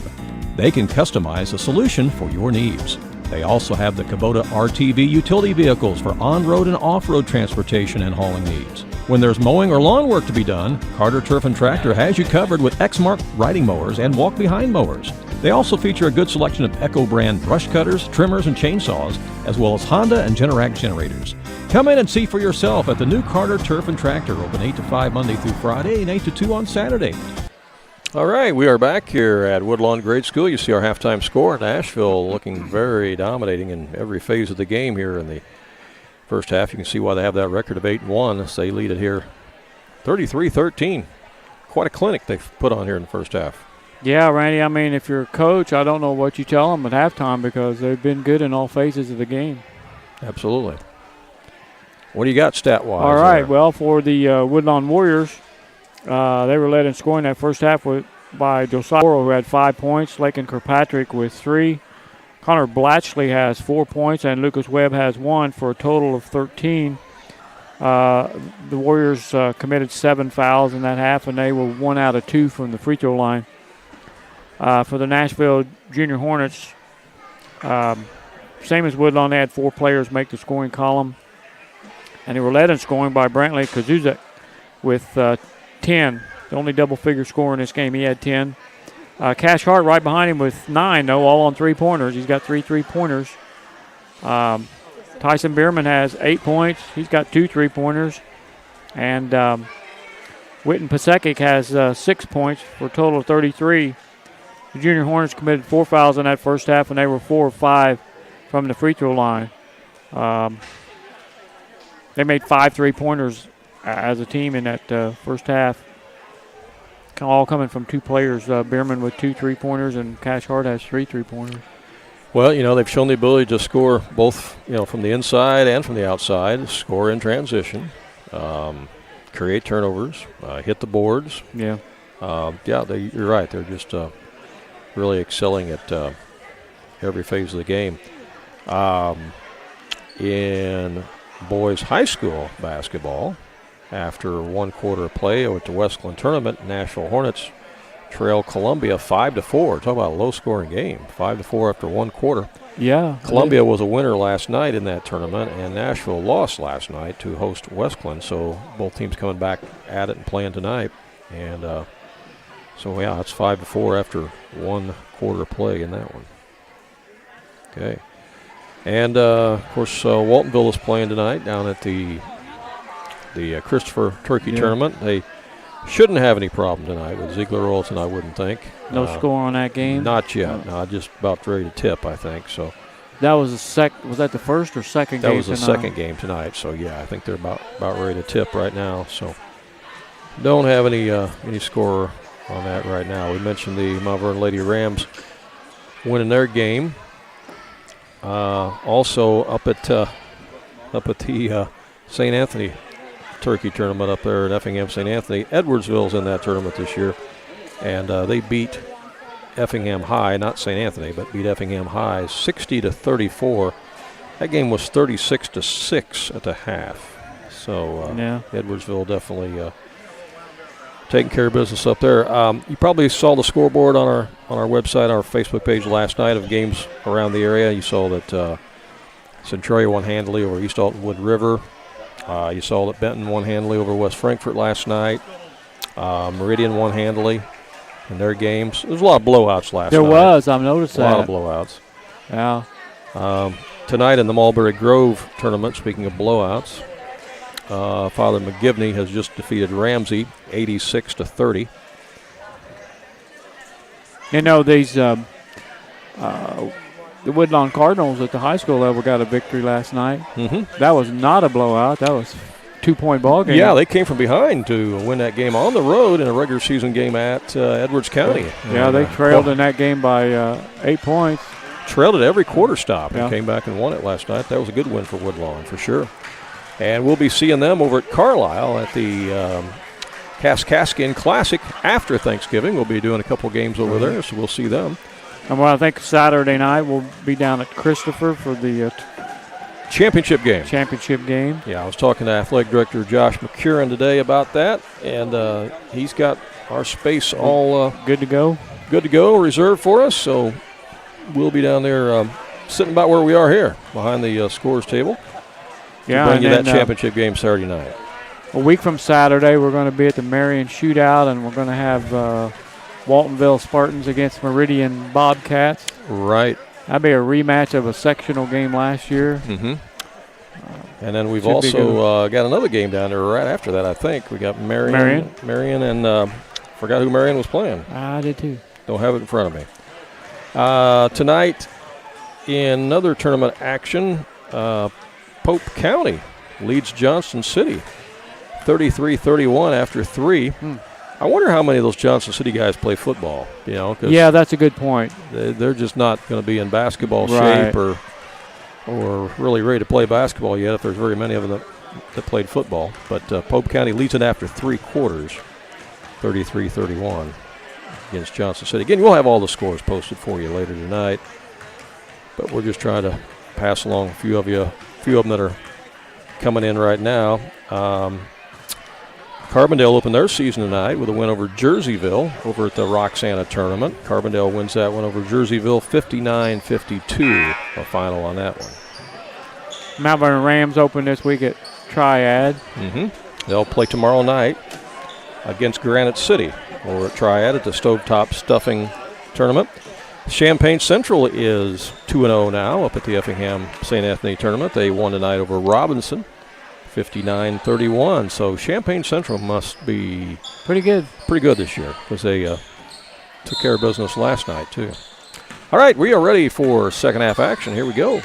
Speaker 7: They can customize a solution for your needs. They also have the Kubota RTV utility vehicles for on-road and off-road transportation and hauling needs. When there's mowing or lawn work to be done, Carter Turf and Tractor has you covered with Exmark riding mowers and walk-behind mowers. They also feature a good selection of Echo brand brush cutters, trimmers, and chainsaws, as well as Honda and Generac generators. Come in and see for yourself at the new Carter Turf and Tractor, open 8 to 5 Monday through Friday and 8 to 2 on Saturday.
Speaker 1: All right, we are back here at Woodlawn Grade School. You see our halftime score. Nashville looking very dominating in every phase of the game here in the first half. You can see why they have that record of 8-1 as they lead it here 33-13. Quite a clinic they've put on here in the first half.
Speaker 2: Yeah, Randy, I mean, if you're a coach, I don't know what you tell them at halftime because they've been good in all phases of the game.
Speaker 1: Absolutely. What do you got stat-wise?
Speaker 2: All right,
Speaker 1: there?
Speaker 2: well, for the Woodlawn Warriors, they were led in scoring that first half by Josiah, who had 5 points, Lakin Kirkpatrick with 3. Connor Blatchley has 4 points, and Lucas Webb has 1 for a total of 13. The Warriors committed 7 fouls in that half, and they were 1 out of 2 from the free throw line. For the Nashville Junior Hornets, same as Woodlawn, they had 4 players make the scoring column, and they were led in scoring by Brantley Kazuzek with 10. The only double-figure scorer in this game. He had 10. Cash Hart right behind him with 9, though, all on three-pointers. He's got 3 3-pointers. Tyson Bierman has 8 points. He's got 2 3-pointers. And Witten Pasecic has 6 points for a total of 33. The Junior Hornets committed 4 fouls in that first half, and they were 4 of 5 from the free throw line. They made 5 3-pointers as a team in that first half, all coming from 2 players. Bierman with 2 3-pointers, and Cash Hart has 3 3-pointers.
Speaker 1: Well, they've shown the ability to score both, from the inside and from the outside, score in transition, create turnovers, hit the boards.
Speaker 2: Yeah.
Speaker 1: You're right. They're just really excelling at every phase of the game. In boys high school basketball, after 1 quarter of play at the Westland tournament, Nashville Hornets trail Columbia 5-4. Talk about a low-scoring game, 5-4 after 1 quarter.
Speaker 2: Yeah.
Speaker 1: Columbia was a winner last night in that tournament, and Nashville lost last night to host Westland. So both teams coming back at it and playing tonight, and it's 5-4 after 1 quarter play in that one. Okay, and of course Waltonville is playing tonight down at the Christopher Turkey tournament. They shouldn't have any problem tonight with Ziegler Rolton, I wouldn't think.
Speaker 2: No score on that game?
Speaker 1: Not yet. No, just about ready to tip, I think. So
Speaker 2: that was was that the first or second game?
Speaker 1: That was the second game tonight. So I think they're about ready to tip right now. So don't have any score on that right now. We mentioned the Mount Vernon Lady Rams winning their game. Also up at the St. Anthony Turkey tournament up there at Effingham St. Anthony. Edwardsville's in that tournament this year, and they beat Effingham High, not St. Anthony, but beat Effingham High 60-34. That game was 36-6 at the half. So Edwardsville definitely taking care of business up there. You probably saw the scoreboard on our website, our Facebook page last night of games around the area. You saw that Centralia won handily over East Alton Wood River. You saw that Benton won handily over West Frankfort last night. Meridian won handily in their games. There was a lot of blowouts last night.
Speaker 2: There was. I've noticed that.
Speaker 1: A lot of blowouts.
Speaker 2: Yeah.
Speaker 1: Tonight in the Mulberry Grove tournament, speaking of blowouts, Father McGivney has just defeated Ramsey 86-30.
Speaker 2: These the Woodlawn Cardinals at the high school level got a victory last night.
Speaker 1: Mm-hmm.
Speaker 2: That was not a blowout. That was a 2-point ball game.
Speaker 1: Yeah, they came from behind to win that game on the road in a regular season game at Edwards County.
Speaker 2: Yeah, they trailed in that game by 8 points.
Speaker 1: Trailed at every quarter stop and came back and won it last night. That was a good win for Woodlawn for sure. And we'll be seeing them over at Carlisle at the Kaskaskin Classic after Thanksgiving. We'll be doing a couple games over there, so we'll see them.
Speaker 2: And I think Saturday night we'll be down at Christopher for the
Speaker 1: championship game. Yeah, I was talking to Athletic Director Josh McCurran today about that, and he's got our space all
Speaker 2: good to go.
Speaker 1: Good to go, reserved for us. So we'll be down there sitting about where we are here, behind the scores table.
Speaker 2: Yeah,
Speaker 1: bring you
Speaker 2: then,
Speaker 1: that championship game Saturday night.
Speaker 2: A week from Saturday, we're going to be at the Marion Shootout, and we're going to have Waltonville Spartans against Meridian Bobcats.
Speaker 1: Right.
Speaker 2: That'd be a rematch of a sectional game last year.
Speaker 1: Mm-hmm. And then we've also got another game down there right after that, I think. We got Marion and forgot who Marion was playing.
Speaker 2: I did too.
Speaker 1: Don't have it in front of me. Tonight, in another tournament action, Pope County leads Johnson City 33-31 after 3. I wonder how many of those Johnson City guys play football, you know.
Speaker 2: Yeah, that's a good point.
Speaker 1: They're just not going to be in basketball shape or really ready to play basketball yet if there's very many of them that played football. But Pope County leads it after 3 quarters, 33-31 against Johnson City. Again, we'll have all the scores posted for you later tonight. But we're just trying to pass along a few of them that are coming in right now. Carbondale opened their season tonight with a win over Jerseyville over at the Roxana tournament. Carbondale wins that one over Jerseyville 59-52, a final on that one.
Speaker 2: Mount Vernon Rams open this week at Triad.
Speaker 1: They'll play tomorrow night against Granite City over at Triad at the Stovetop Stuffing tournament. Champaign Central is 2-0 now up at the Effingham St. Anthony tournament. They won tonight over Robinson 59-31. So Champaign Central must be
Speaker 2: pretty good
Speaker 1: this year because they took care of business last night too. All right, we are ready for second half action. Here we go.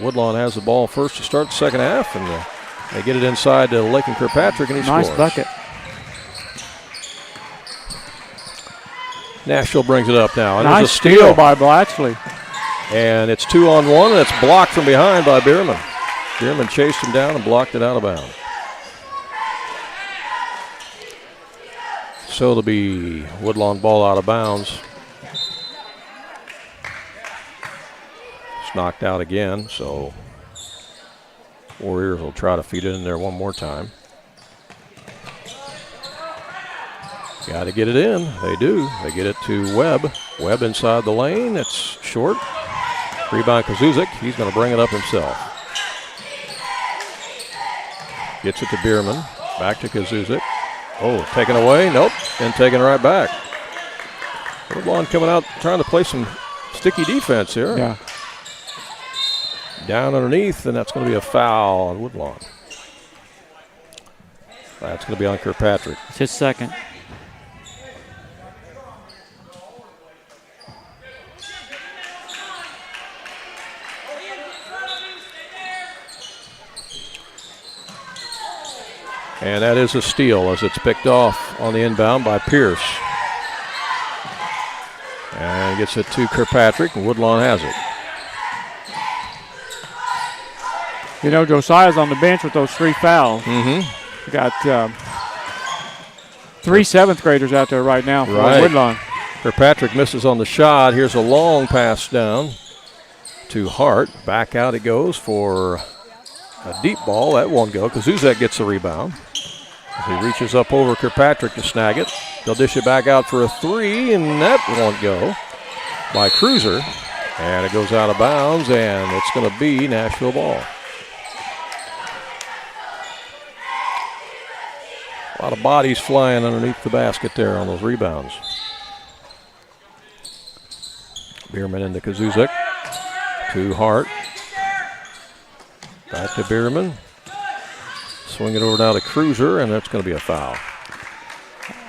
Speaker 1: Woodlawn has the ball first to start the second half, and they get it inside to Lakin Kirkpatrick, and he scores.
Speaker 2: Nice bucket.
Speaker 1: Nashville brings it up now. And
Speaker 2: nice
Speaker 1: there's a steal
Speaker 2: by Blatchley.
Speaker 1: And it's 2-on-1, and it's blocked from behind by Bierman. Bierman chased him down and blocked it out of bounds. So it'll be Woodlawn ball out of bounds. It's knocked out again, so Warriors will try to feed it in there one more time. Got to get it in. They do. They get it to Webb. Webb inside the lane. It's short. Rebound Kazuzik. He's going to bring it up himself. Gets it to Bierman. Back to Kazuzik. Oh, taken away. Nope. And taken right back. Woodlawn coming out trying to play some sticky defense here.
Speaker 2: Yeah.
Speaker 1: Down underneath, and that's going to be a foul on Woodlawn. That's going to be on Kirkpatrick.
Speaker 2: It's his second.
Speaker 1: And that is a steal as it's picked off on the inbound by Pierce. And gets it to Kirkpatrick, and Woodlawn has it.
Speaker 2: You know, Josiah's on the bench with those 3 fouls. We got 3 7th graders out there right now for Woodlawn.
Speaker 1: Kirkpatrick misses on the shot. Here's a long pass down to Hart. Back out it goes for a deep ball. That won't go. Kazuzek gets the rebound. He reaches up over Kirkpatrick to snag it. They'll dish it back out for a 3, and that won't go by Cruiser. And it goes out of bounds, and it's going to be Nashville ball. A lot of bodies flying underneath the basket there on those rebounds. Bierman into Kazuzik. To Hart. Back to Bierman. Swing it over now to Cruiser, and that's going to be a foul.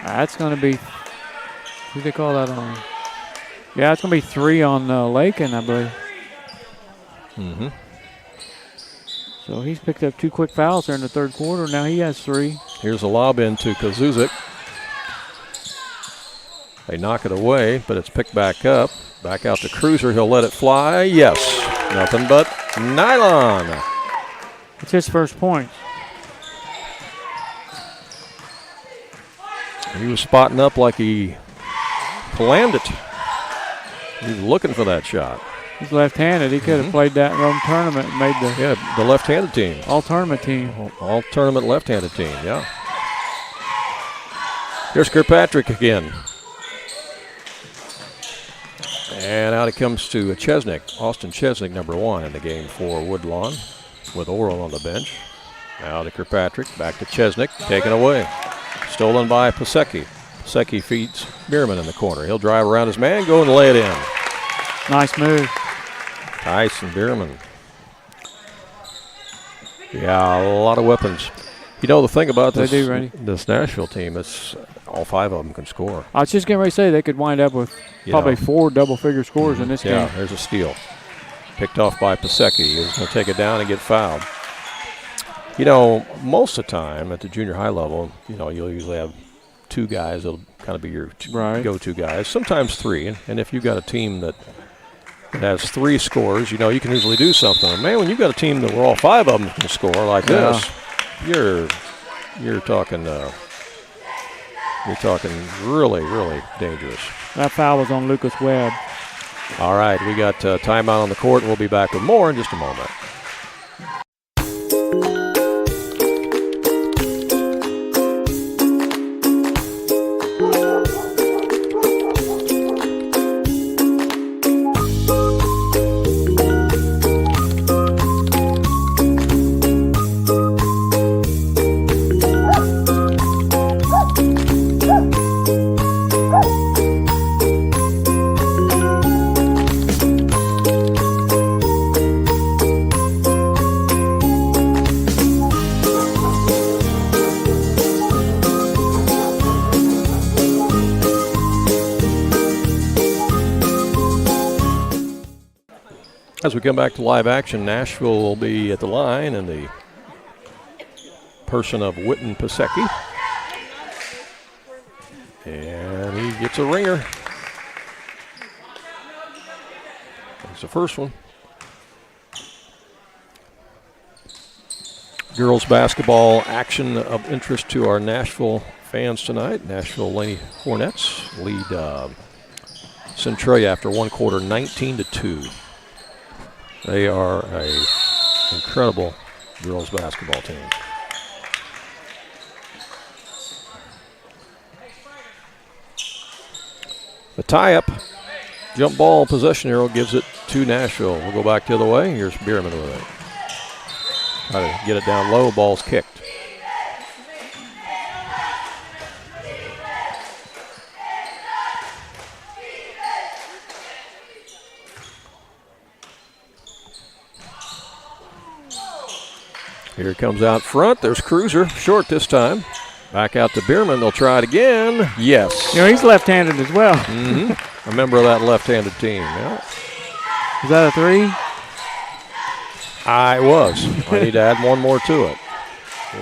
Speaker 2: That's going to be, who do they call that on? Yeah, it's going to be 3 on Lakin, I believe. So he's picked up 2 quick fouls there in the third quarter. Now he has 3.
Speaker 1: Here's a lob into Kazuzik. They knock it away, but it's picked back up. Back out to Cruiser. He'll let it fly. Yes. Nothing but nylon.
Speaker 2: It's his first point.
Speaker 1: He was spotting up like he planned it. He was looking for that shot.
Speaker 2: He's left-handed. He could have played that in Rome tournament and made
Speaker 1: the left-handed team.
Speaker 2: All-tournament team.
Speaker 1: All-tournament left-handed team, yeah. Here's Kirkpatrick again. And out it comes to Chesnick. Austin Chesnick, number 1 in the game for Woodlawn, with Oral on the bench. Now to Kirkpatrick, back to Chesnick, taken away. Stolen by Pasecki. Pasecki feeds Bierman in the corner. He'll drive around his man, go and lay it in.
Speaker 2: Nice move.
Speaker 1: Tyson Bierman. Yeah, a lot of weapons. You know, the thing about this Nashville team is all 5 of them can score.
Speaker 2: I was just getting ready to say they could wind up with probably 4 double-figure scores in this game.
Speaker 1: Yeah, there's a steal. Picked off by Pasecki. He was going to take it down and get fouled. You know, most of the time at the junior high level, you know, you'll usually have 2 guys that'll kind of be your go-to guys, sometimes 3. And if you've got a team that has 3 scores, you know, you can usually do something. Man, when you've got a team that where all 5 of them can score like this, you're talking really, really dangerous.
Speaker 2: That foul was on Lucas Webb.
Speaker 1: All right, we got timeout on the court, and we'll be back with more in just a moment. As we come back to live action, Nashville will be at the line in the person of Witten Pasecki. And he gets a ringer. That's the first one. Girls basketball action of interest to our Nashville fans tonight. Nashville Lady Hornets lead Centralia after one quarter, 19-2. They are an incredible girls basketball team. The tie-up, jump ball possession arrow gives it to Nashville. We'll go back the other way. Here's Bierman with it. Try to get it down low, ball's kicked. Here it comes out front. There's Cruiser, short this time. Back out to Bierman. They'll try it again. Yes.
Speaker 2: You know, he's left-handed as well.
Speaker 1: Mm-hmm. A member of that left-handed team. Yeah.
Speaker 2: Is that a 3?
Speaker 1: I was. I need to add one more to it.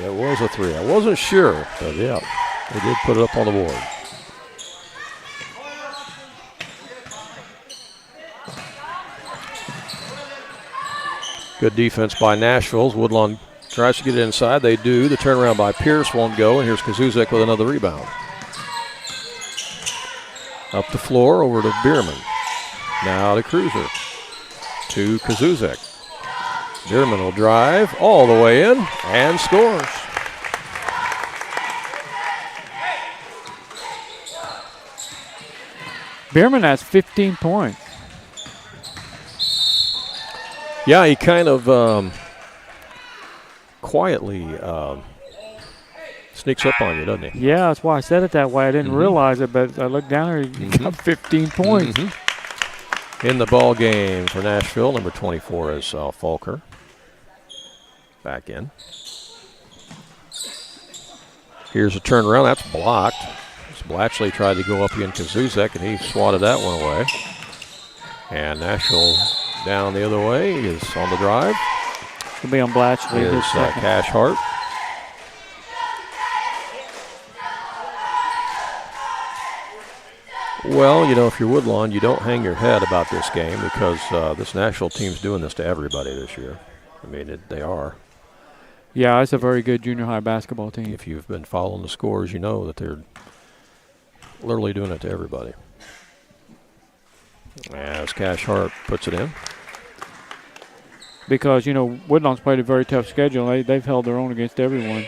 Speaker 1: It was a 3. I wasn't sure, but yeah, they did put it up on the board. Good defense by Nashville's. Woodlawn tries to get it inside. They do. The turnaround by Pierce won't go, and here's Kazuzek with another rebound. Up the floor, over to Bierman. Now to Cruiser. To Kazuzek. Bierman will drive all the way in and scores.
Speaker 2: Bierman has 15 points.
Speaker 1: Yeah, he kind of quietly sneaks up on you, doesn't he?
Speaker 2: Yeah, that's why I said it that way. I didn't realize it, but I looked down there, he got 15 points.
Speaker 1: In the ball game for Nashville, number 24 is Falker. Back in. Here's a turnaround. That's blocked. Blatchley tried to go up against Kazuzek, and he swatted that one away. And Nashville down the other way is on the drive.
Speaker 2: It'll be on Blatchley.
Speaker 1: Is Cash Hart. Well, you know, if you're Woodlawn, you don't hang your head about this game because this Nashville team's doing this to everybody this year. I mean, they are.
Speaker 2: Yeah, it's a very good junior high basketball team.
Speaker 1: If you've been following the scores, you know that they're literally doing it to everybody. As Cash Hart puts it in.
Speaker 2: Because, you know, Woodlawn's played a very tough schedule. They've held their own against everyone.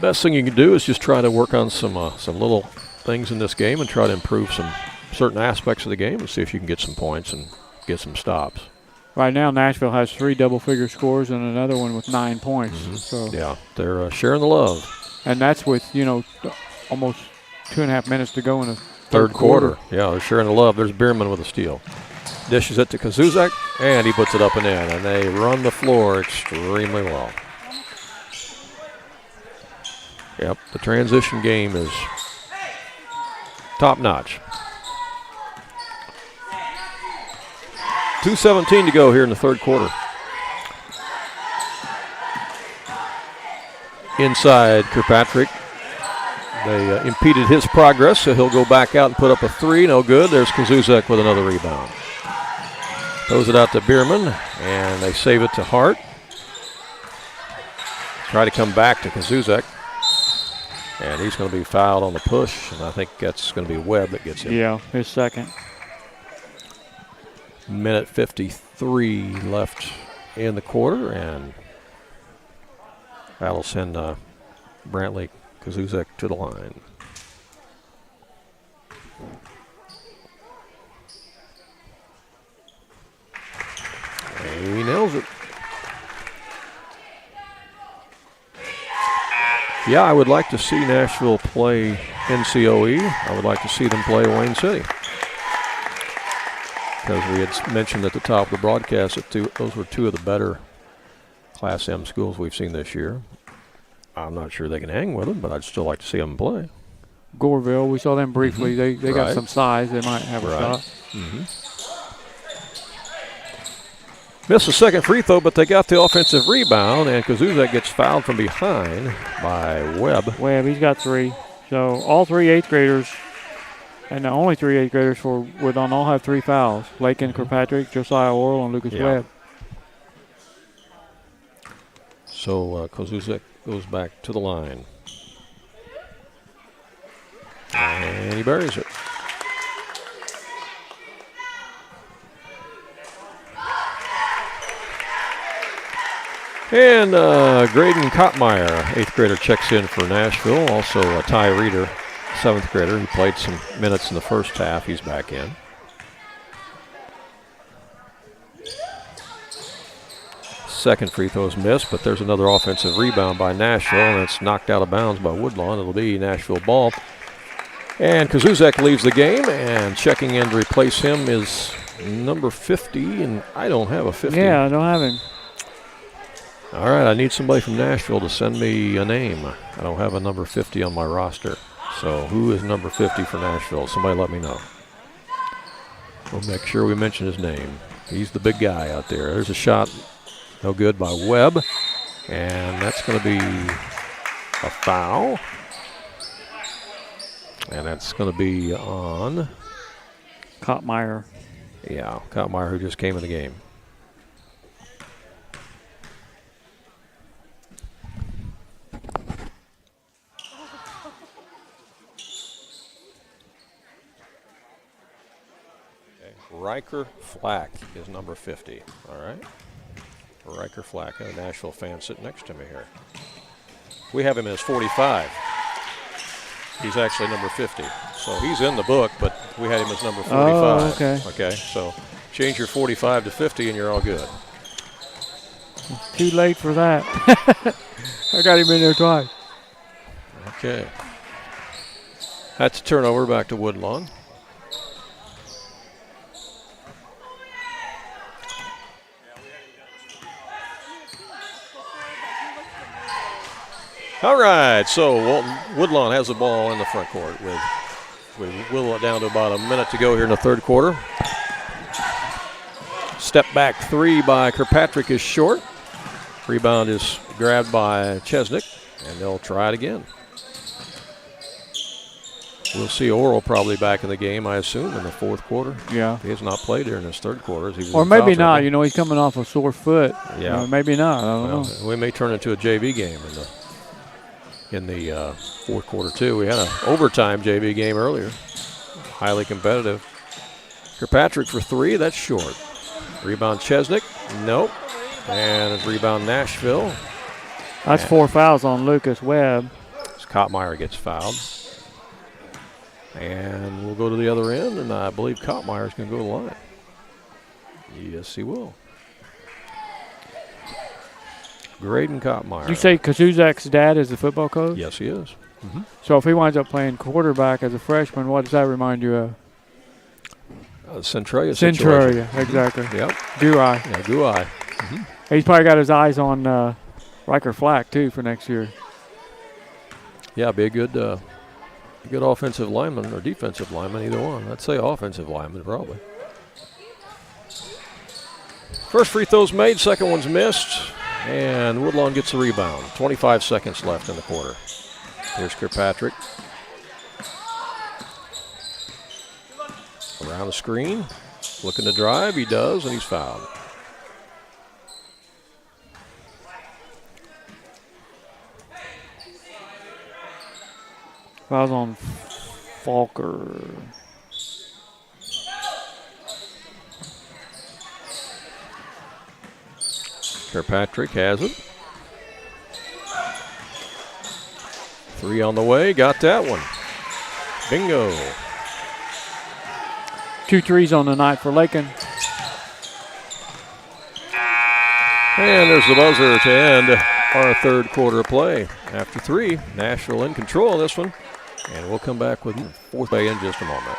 Speaker 1: best thing you can do is just try to work on some little things in this game and try to improve some certain aspects of the game and see if you can get some points and get some stops.
Speaker 2: Right now, Nashville has 3 double-figure scores and another one with 9 points. So
Speaker 1: yeah, they're sharing the love.
Speaker 2: And that's with, almost 2.5 minutes to go in the
Speaker 1: third quarter. Yeah, they're sharing the love. There's Bierman with a steal. Dishes it to Kazuzek, and he puts it up and in, and they run the floor extremely well. Yep, the transition game is top-notch. 2:17 to go here in the third quarter. Inside Kirkpatrick. They impeded his progress, so he'll go back out and put up a 3. No good. There's Kazuzek with another rebound. Throws it out to Bierman, and they save it to Hart. Try to come back to Kazuzek. And he's going to be fouled on the push, and I think that's going to be Webb that gets him.
Speaker 2: Yeah, his second.
Speaker 1: Minute 53 left in the quarter, and that'll send Brantley Kazuzek to the line. And he nails it. Yeah, I would like to see Nashville play NCOE. I would like to see them play Wayne City. Because we had mentioned at the top of the broadcast that those were 2 of the better Class M schools we've seen this year. I'm not sure they can hang with them, but I'd still like to see them play.
Speaker 2: Goreville, we saw them briefly. They got some size. They might have a shot.
Speaker 1: Missed the second free throw, but they got the offensive rebound, and Kazuzek gets fouled from behind by Webb.
Speaker 2: Webb, he's got 3. So all 3 8th graders, and the only 3 8th graders for Woodlawn all have 3 fouls. Lakin Kirkpatrick, Josiah Orrell, and Lucas Webb.
Speaker 1: So Kazuzek goes back to the line. And he buries it. And Graydon Kottmeyer, 8th grader, checks in for Nashville. Also Ty Reeder, 7th grader. He played some minutes in the first half. He's back in. Second free throw is missed, but there's another offensive rebound by Nashville, and it's knocked out of bounds by Woodlawn. It'll be Nashville ball. And Kazuzek leaves the game, and checking in to replace him is number 50, and I don't have a 50.
Speaker 2: Yeah, I don't have him.
Speaker 1: All right, I need somebody from Nashville to send me a name. I don't have a number 50 on my roster. So who is number 50 for Nashville? Somebody let me know. We'll make sure we mention his name. He's the big guy out there. There's a shot, no good by Webb. And that's going to be a foul. And that's going to be on
Speaker 2: Kottmeyer.
Speaker 1: Yeah, Kottmeyer, who just came in the game. Riker Flack is number 50. All right. Riker Flack, a Nashville fan sitting next to me here. We have him as 45. He's actually number 50. So he's in the book, but we had him as number 45.
Speaker 2: Oh, okay.
Speaker 1: Okay, so change your 45 to 50 and you're all good.
Speaker 2: Too late for that. I got him in there twice.
Speaker 1: Okay. That's a turnover back to Woodlawn. All right, so Woodlawn has the ball in the front court with we whittle it down to about a minute to go here in the third quarter. Step back 3 by Kirkpatrick is short. Rebound is grabbed by Chesnick, and they'll try it again. We'll see Orrell probably back in the game, I assume, in the fourth quarter.
Speaker 2: Yeah.
Speaker 1: He has not played there in this third quarter.
Speaker 2: Or maybe not. You know, he's coming off a sore foot.
Speaker 1: Yeah.
Speaker 2: Maybe not. I don't know.
Speaker 1: We may turn into a JV game in the fourth quarter, too. We had an overtime JV game earlier. Highly competitive. Kirkpatrick for 3. That's short. Rebound Chesnick. Nope. And it's rebound Nashville.
Speaker 2: That's 4 fouls on Lucas Webb.
Speaker 1: Kottmeyer gets fouled. And we'll go to the other end, and I believe Kottmeyer's going to go to the line. Yes, he will. Graydon Kottmeyer.
Speaker 2: You say Kazuzak's dad is the football coach?
Speaker 1: Yes, he is. Mm-hmm.
Speaker 2: So if he winds up playing quarterback as a freshman, what does that remind you of?
Speaker 1: Centralia.
Speaker 2: Centralia, exactly.
Speaker 1: Yep.
Speaker 2: Guai.
Speaker 1: Yeah, Guai. Mm-hmm.
Speaker 2: He's probably got his eyes on Riker Flack, too, for next year.
Speaker 1: Yeah, be a good offensive lineman or defensive lineman, either one. I'd say offensive lineman, probably. First free throw's made, second one's missed, and Woodlawn gets the rebound. 25 seconds left in the quarter. Here's Kirkpatrick. Around the screen, looking to drive, he does, and he's fouled.
Speaker 2: Fouls on Falker.
Speaker 1: Kirkpatrick has it. 3 on the way, got that one. Bingo.
Speaker 2: 2 threes on the night for Lakin.
Speaker 1: And there's the buzzer to end our third quarter of play. After 3, Nashville in control of this one. And we'll come back with fourth play in just a moment.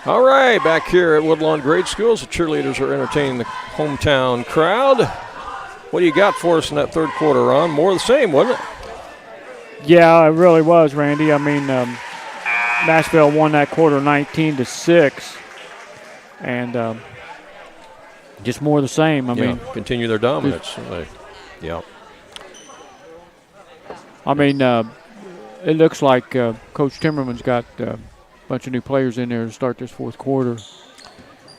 Speaker 1: All right, back here at Woodlawn Grade Schools, the cheerleaders are entertaining the hometown crowd. What do you got for us in that third quarter, Ron? More of the same, wasn't it?
Speaker 2: Yeah, it really was, Randy. I mean, Nashville won that quarter 19-6, and just more of the same. I mean,
Speaker 1: continue their dominance. Yeah.
Speaker 2: I mean, it looks like Coach Timmerman's got bunch of new players in there to start this fourth quarter.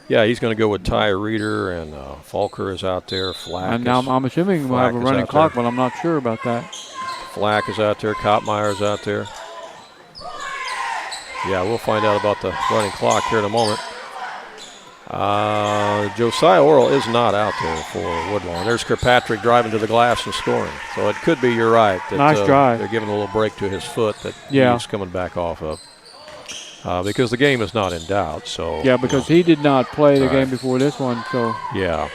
Speaker 1: Yeah, he's going to go with Ty Reeder, and Falker is out there. Flack.
Speaker 2: And now I'm assuming we'll have a running clock, but I'm not sure about that.
Speaker 1: Flack is out there. Kottmeyer's out there. Yeah, we'll find out about the running clock here in a moment. Josiah Orrell is not out there for Woodlawn. There's Kirkpatrick driving to the glass and scoring. So it could be, you're right, that
Speaker 2: nice drive.
Speaker 1: They're giving a little break to his foot that he's coming back off of. Because the game is not in doubt. So
Speaker 2: yeah, because he did not play the game before this one. So
Speaker 1: yeah,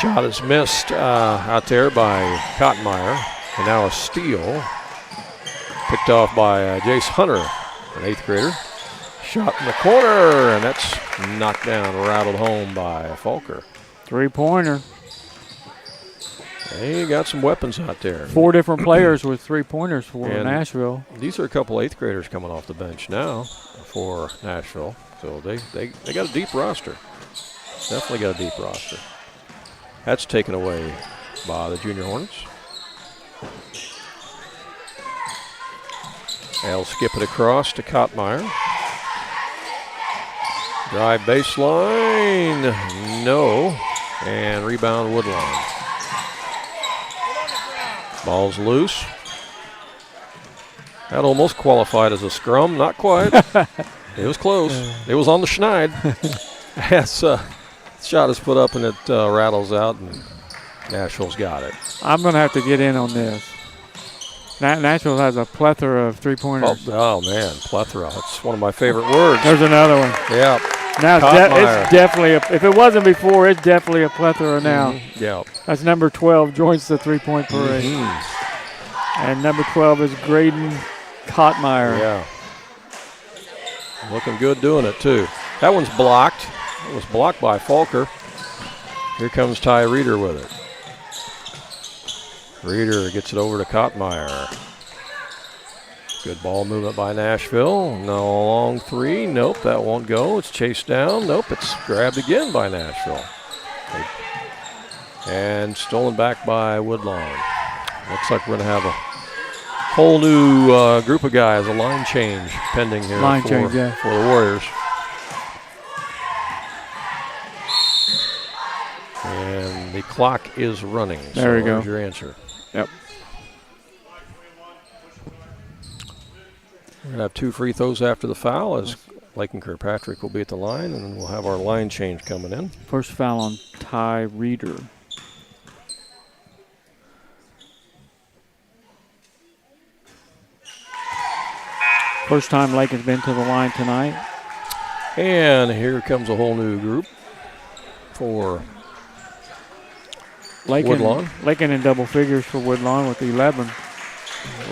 Speaker 1: shot is missed out there by Kottmeyer, and now a steal picked off by Jace Hunter, an 8th grader. Shot in the corner, and that's knocked down, rattled home by Falker.
Speaker 2: 3-pointer.
Speaker 1: They got some weapons out there.
Speaker 2: 4 different players with 3-pointers for Nashville.
Speaker 1: These are a couple 8th graders coming off the bench now for Nashville. So they got a deep roster. Definitely got a deep roster. That's taken away by the Junior Hornets. They'll skip it across to Kottmeyer. Drive baseline. No. And rebound Woodlawn. Ball's loose. That almost qualified as a scrum. Not quite. It was close. It was on the schneid. Yes, shot is put up and it rattles out, and Nashville's got it.
Speaker 2: I'm going to have to get in on this. Nashville has a plethora of 3-pointers.
Speaker 1: Oh, man, plethora. That's one of my favorite words.
Speaker 2: There's another one.
Speaker 1: Yeah.
Speaker 2: Now it's definitely, if it wasn't before, it's definitely a plethora now.
Speaker 1: Mm-hmm. Yeah.
Speaker 2: That's number 12, joins the 3-point parade.
Speaker 1: Mm-hmm.
Speaker 2: And number 12 is Graydon Kottmeyer.
Speaker 1: Yeah. Looking good doing it, too. That one's blocked. It was blocked by Falker. Here comes Ty Reeder with it. Reeder gets it over to Kottmeyer. Good ball movement by Nashville. No long 3. Nope, that won't go. It's chased down. Nope, it's grabbed again by Nashville. And stolen back by Woodlawn. Looks like we're going to have a whole new group of guys, a line change pending here for the Warriors. And the clock is running.
Speaker 2: There you go.
Speaker 1: There's your answer.
Speaker 2: Yep.
Speaker 1: We're going to have 2 free throws after the foul as Lakin Kirkpatrick will be at the line, and then we'll have our line change coming in.
Speaker 2: First foul on Ty Reeder. First time Lakin's been to the line tonight.
Speaker 1: And here comes a whole new group for Woodlawn.
Speaker 2: Lakin in double figures for Woodlawn with 11.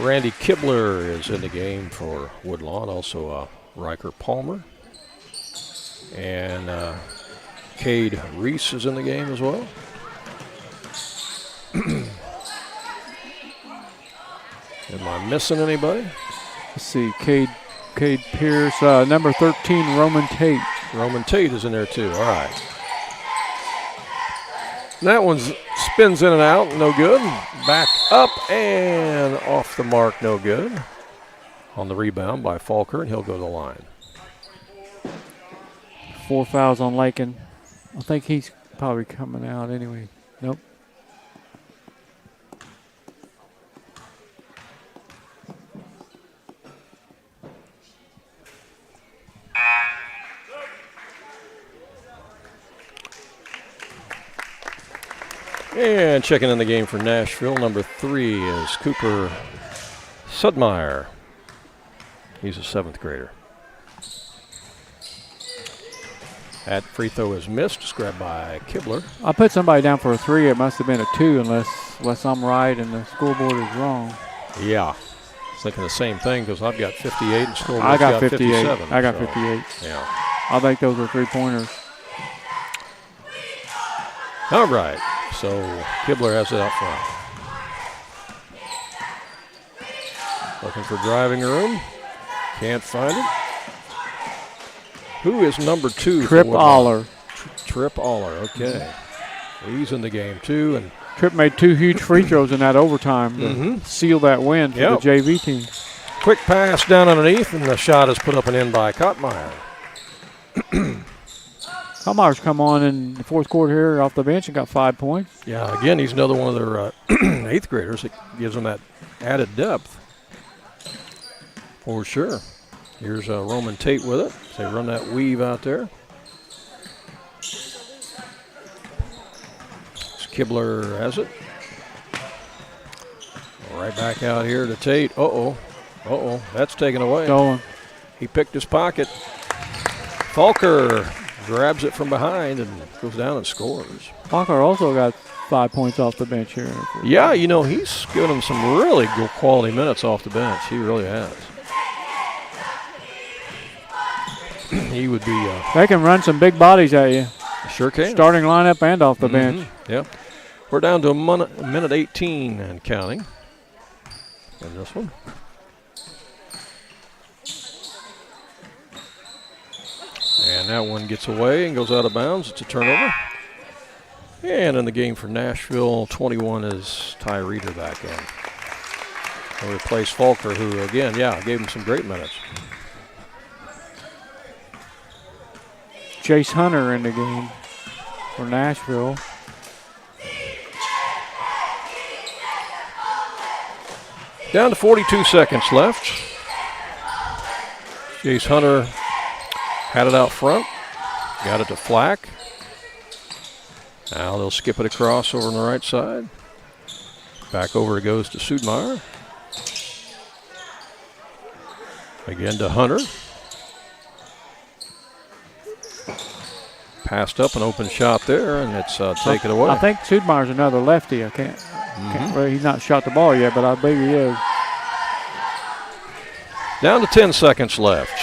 Speaker 1: Randy Kibler is in the game for Woodlawn, also Riker Palmer. And Cade Reese is in the game as well. Am I missing anybody?
Speaker 2: Let's see, Cade Pierce, number 13, Roman Tate.
Speaker 1: Roman Tate is in there too, all right. And that one spins in and out, no good. Back up and off the mark, no good. On the rebound by Falker, and he'll go to the line.
Speaker 2: 4 fouls on Lakin. I think he's probably coming out anyway. Nope.
Speaker 1: And checking in the game for Nashville, number 3 is Cooper Sudmeyer. He's a 7th grader. That free throw is missed. It's grabbed by Kibler.
Speaker 2: I put somebody down for a 3. It must have been a 2 unless I'm right and the scoreboard is wrong.
Speaker 1: Yeah. I was thinking the same thing because I've got 58 and scoreboard's
Speaker 2: I got 58.
Speaker 1: 57.
Speaker 2: I got 58.
Speaker 1: Yeah.
Speaker 2: I think those are 3-pointers.
Speaker 1: All right. So Kibler has it out front. Looking for driving room. Can't find it. Who is number 2?
Speaker 2: Trip Aller.
Speaker 1: Trip Aller, okay. He's in the game too. And
Speaker 2: Trip made 2 huge free throws in that overtime to seal that win for the JV team.
Speaker 1: Quick pass down underneath, and the shot is put up and in by Kottmeyer.
Speaker 2: Kottmeyer's come on in the fourth quarter here off the bench and got 5 points.
Speaker 1: Yeah, again, he's another one of their 8th graders. It gives them that added depth for sure. Here's Roman Tate with it. They run that weave out there. Kibler has it. Right back out here to Tate. Uh-oh, that's taken away.
Speaker 2: Stolen.
Speaker 1: He picked his pocket. Falker grabs it from behind and goes down and scores.
Speaker 2: Falker also got 5 points off the bench here.
Speaker 1: Yeah, you know, he's given them some really good quality minutes off the bench. He really has. He would be.
Speaker 2: They can run some big bodies at you.
Speaker 1: Sure can.
Speaker 2: Starting lineup and off the bench.
Speaker 1: Yep. We're down to a minute 18 and counting in this one. And that one gets away and goes out of bounds. It's a turnover. And in the game for Nashville, 21 is Ty Reeder back in. He'll replace Falker, who, again, gave him some great minutes.
Speaker 2: Chase Hunter in the game for Nashville.
Speaker 1: Down to 42 seconds left. Chase Hunter had it out front. Got it to Flack. Now they'll skip it across over on the right side. Back over it goes to Sudmeyer. Again to Hunter. Passed up an open shot there, and it's taken away.
Speaker 2: I think Sudmeyer's another lefty. I can't well, he's not shot the ball yet, but I believe he is.
Speaker 1: Down to 10 seconds left.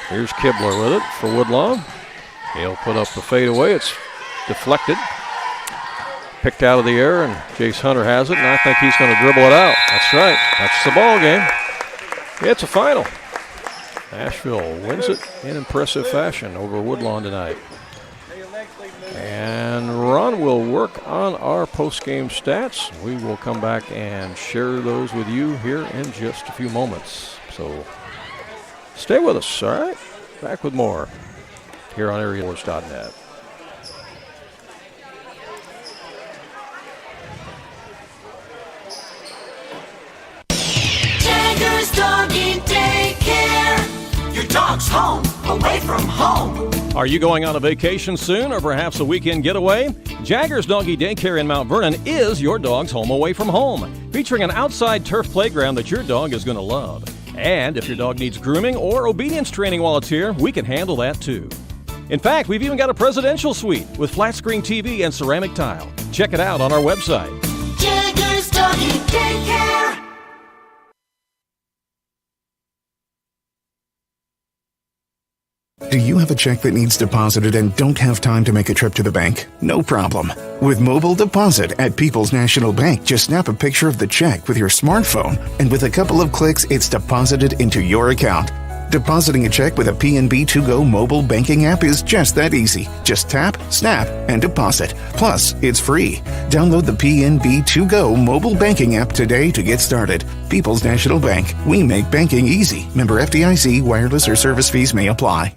Speaker 1: Here's Kibler with it for Woodlawn. He'll put up the fadeaway. It's deflected. Picked out of the air, and Chase Hunter has it, and I think he's going to dribble it out. That's right. That's the ball game. It's a final. Nashville wins it in impressive fashion over Woodlawn tonight. And Ron will work mark on our post-game stats. We will come back and share those with you here in just a few moments. So stay with us, all right? Back with more here on AreaSports.net.
Speaker 3: Jagger's Doggy Daycare. Your dog's home, away from home.
Speaker 7: Are you going on a vacation soon or perhaps a weekend getaway? Jagger's Doggy Daycare in Mount Vernon is your dog's home away from home, featuring an outside turf playground that your dog is going to love. And if your dog needs grooming or obedience training while it's here, we can handle that too. In fact, we've even got a presidential suite with flat screen TV and ceramic tile. Check it out on our website.
Speaker 3: Jagger's Doggy Daycare.
Speaker 5: Do you have a check that needs deposited and don't have time to make a trip to the bank? No problem. With Mobile Deposit at People's National Bank, just snap a picture of the check with your smartphone, and with a couple of clicks, it's deposited into your account. Depositing a check with a PNB 2Go mobile banking app is just that easy. Just tap, snap, and deposit. Plus, it's free. Download the PNB 2Go mobile banking app today to get started. People's National Bank. We make banking easy. Member FDIC. Wireless or service fees may apply.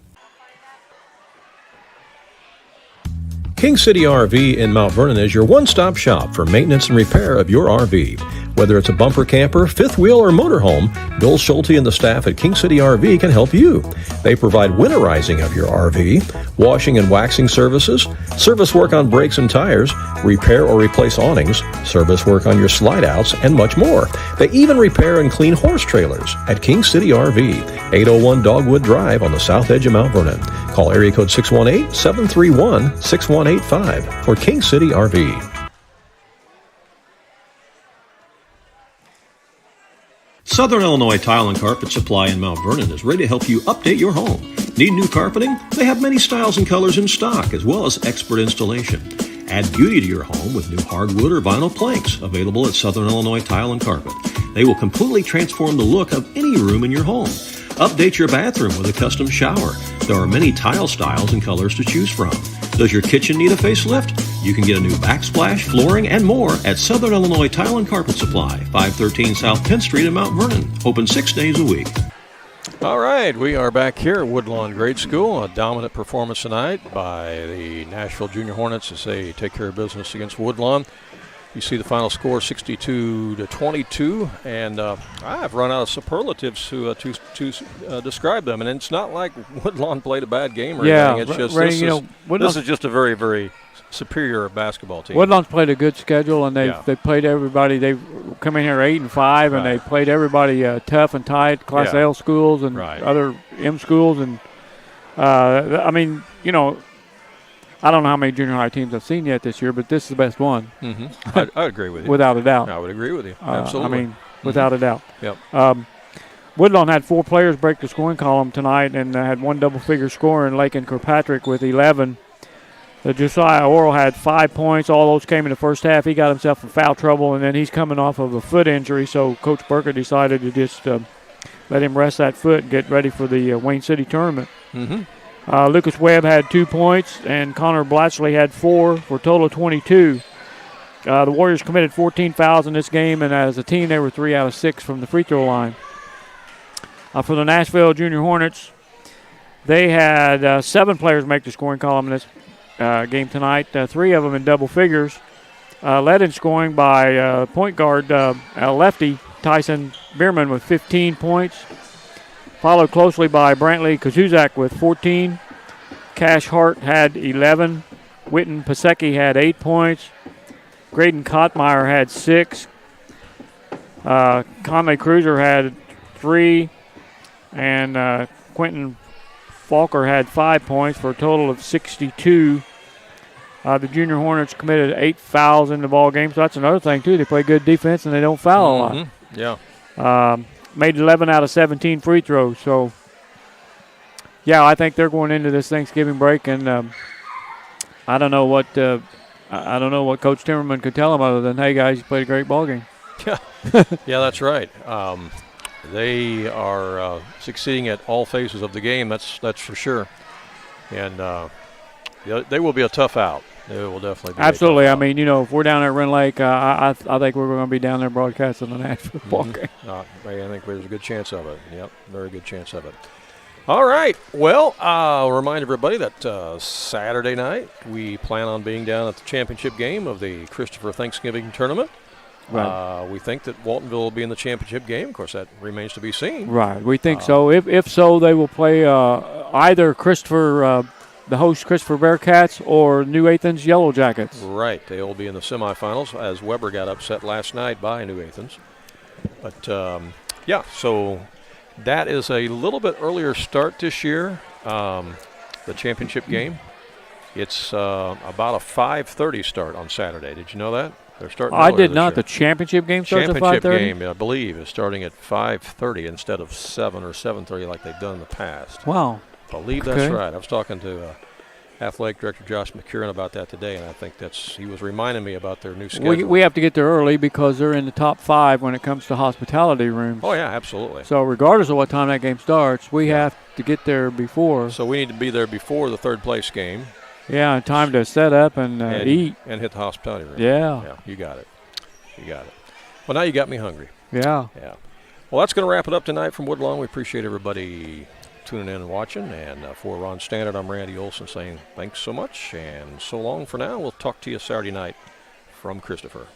Speaker 4: King City RV in Mount Vernon is your one-stop shop for maintenance and repair of your RV. Whether it's a bumper camper, fifth wheel, or motorhome, Bill Schulte and the staff at King City RV can help you. They provide winterizing of your RV, washing and waxing services, service work on brakes and tires, repair or replace awnings, service work on your slide-outs, and much more. They even repair and clean horse trailers at King City RV, 801 Dogwood Drive on the south edge of Mount Vernon. Call area code 618-731-6185 for King City RV. Southern Illinois Tile and Carpet Supply in Mount Vernon is ready to help you update your home. Need new carpeting? They have many styles and colors in stock, as well as expert installation. Add beauty to your home with new hardwood or vinyl planks available at Southern Illinois Tile and Carpet. They will completely transform the look of any room in your home. Update your bathroom with a custom shower. There are many tile styles and colors to choose from. Does your kitchen need a facelift? You can get a new backsplash, flooring, and more at Southern Illinois Tile and Carpet Supply, 513 South 10th Street in Mount Vernon. Open 6 days a week.
Speaker 1: All right, we are back here at Woodlawn Grade School. A dominant performance tonight by the Nashville Junior Hornets as they take care of business against Woodlawn. You see the final score, 62-22, and I've run out of superlatives to describe them. And it's not like Woodlawn played a bad game or anything. It's just this is just a very, very superior basketball team.
Speaker 2: Woodlawn's played a good schedule, and they played everybody. They've come in here 8-5, and they played everybody tough and tight. Class L schools and other M schools, and I mean, you know. I don't know how many junior high teams I've seen yet this year, but this is the best one.
Speaker 1: Mm-hmm. I would agree with you.
Speaker 2: Without a doubt.
Speaker 1: I would agree with you. Absolutely.
Speaker 2: I mean, without a doubt.
Speaker 1: Yep.
Speaker 2: Woodlawn had 4 players break the scoring column tonight and had one double-figure scorer in Lakin Kirkpatrick with 11. Josiah Oral had 5 points. All those came in the first half. He got himself in foul trouble, and then he's coming off of a foot injury, so Coach Burkett decided to just let him rest that foot and get ready for the Wayne City tournament.
Speaker 1: Mm-hmm.
Speaker 2: Lucas Webb had 2 points, and Connor Blatchley had 4 for a total of 22. The Warriors committed 14 fouls in this game, and as a team, they were 3 out of 6 from the free throw line. For the Nashville Junior Hornets, they had 7 players make the scoring column in this game tonight, 3 of them in double figures. Led in scoring by point guard lefty Tyson Bierman with 15 points. Followed closely by Brantley Kazuzak with 14. Cash Hart had 11. Witten Pasecki had 8 points. Graydon Kottmeyer had 6. Conley Cruiser had 3. And Quentin Falker had 5 points for a total of 62. The Junior Hornets committed 8 fouls in the ball game, so that's another thing, too. They play good defense, and they don't foul a lot.
Speaker 1: Yeah.
Speaker 2: Made 11 out of 17 free throws. So, yeah, I think they're going into this Thanksgiving break, and I don't know what Coach Timmerman could tell them other than, hey, guys, you played a great ball game.
Speaker 1: Yeah, yeah, that's right. They are succeeding at all phases of the game. That's for sure, and they will be a tough out. It will definitely be.
Speaker 2: Absolutely. I mean, if we're down at Rend Lake, I think we're going to be down there broadcasting the Nashville football game.
Speaker 1: I think there's a good chance of it. Yep, very good chance of it. All right. Well, I'll remind everybody that Saturday night we plan on being down at the championship game of the Christopher Thanksgiving Tournament.
Speaker 2: Right.
Speaker 1: We think that Waltonville will be in the championship game. Of course, that remains to be seen.
Speaker 2: Right. We think so. If so, they will play either Christopher, the host Christopher Bearcats, or New Athens Yellow Jackets.
Speaker 1: Right. They will be in the semifinals, as Weber got upset last night by New Athens. But, yeah, so that is a little bit earlier start this year, the championship game. It's about a 5:30 start on Saturday. Did you know that? They're starting
Speaker 2: I did not.
Speaker 1: Year.
Speaker 2: The championship game starts at 5:30?
Speaker 1: Championship game, I believe, is starting at 5:30 instead of 7 or 7:30 like they've done in the past.
Speaker 2: Wow.
Speaker 1: I believe that's right. I was talking to Athletic Director Josh McCurran about that today, and I think he was reminding me about their new schedule.
Speaker 2: We have to get there early because they're in the top 5 when it comes to hospitality rooms.
Speaker 1: Oh, yeah, absolutely.
Speaker 2: So regardless of what time that game starts, we have to get there before.
Speaker 1: So we need to be there before the third place game.
Speaker 2: Yeah, time to set up and eat.
Speaker 1: And hit the hospitality room.
Speaker 2: Yeah.
Speaker 1: Yeah, you got it. Well, now you got me hungry.
Speaker 2: Yeah.
Speaker 1: Yeah. Well, that's going to wrap it up tonight from Woodlawn. We appreciate everybody tuning in and watching. And for Ron Standard, I'm Randy Olson saying thanks so much and so long for now. We'll talk to you Saturday night from Christopher.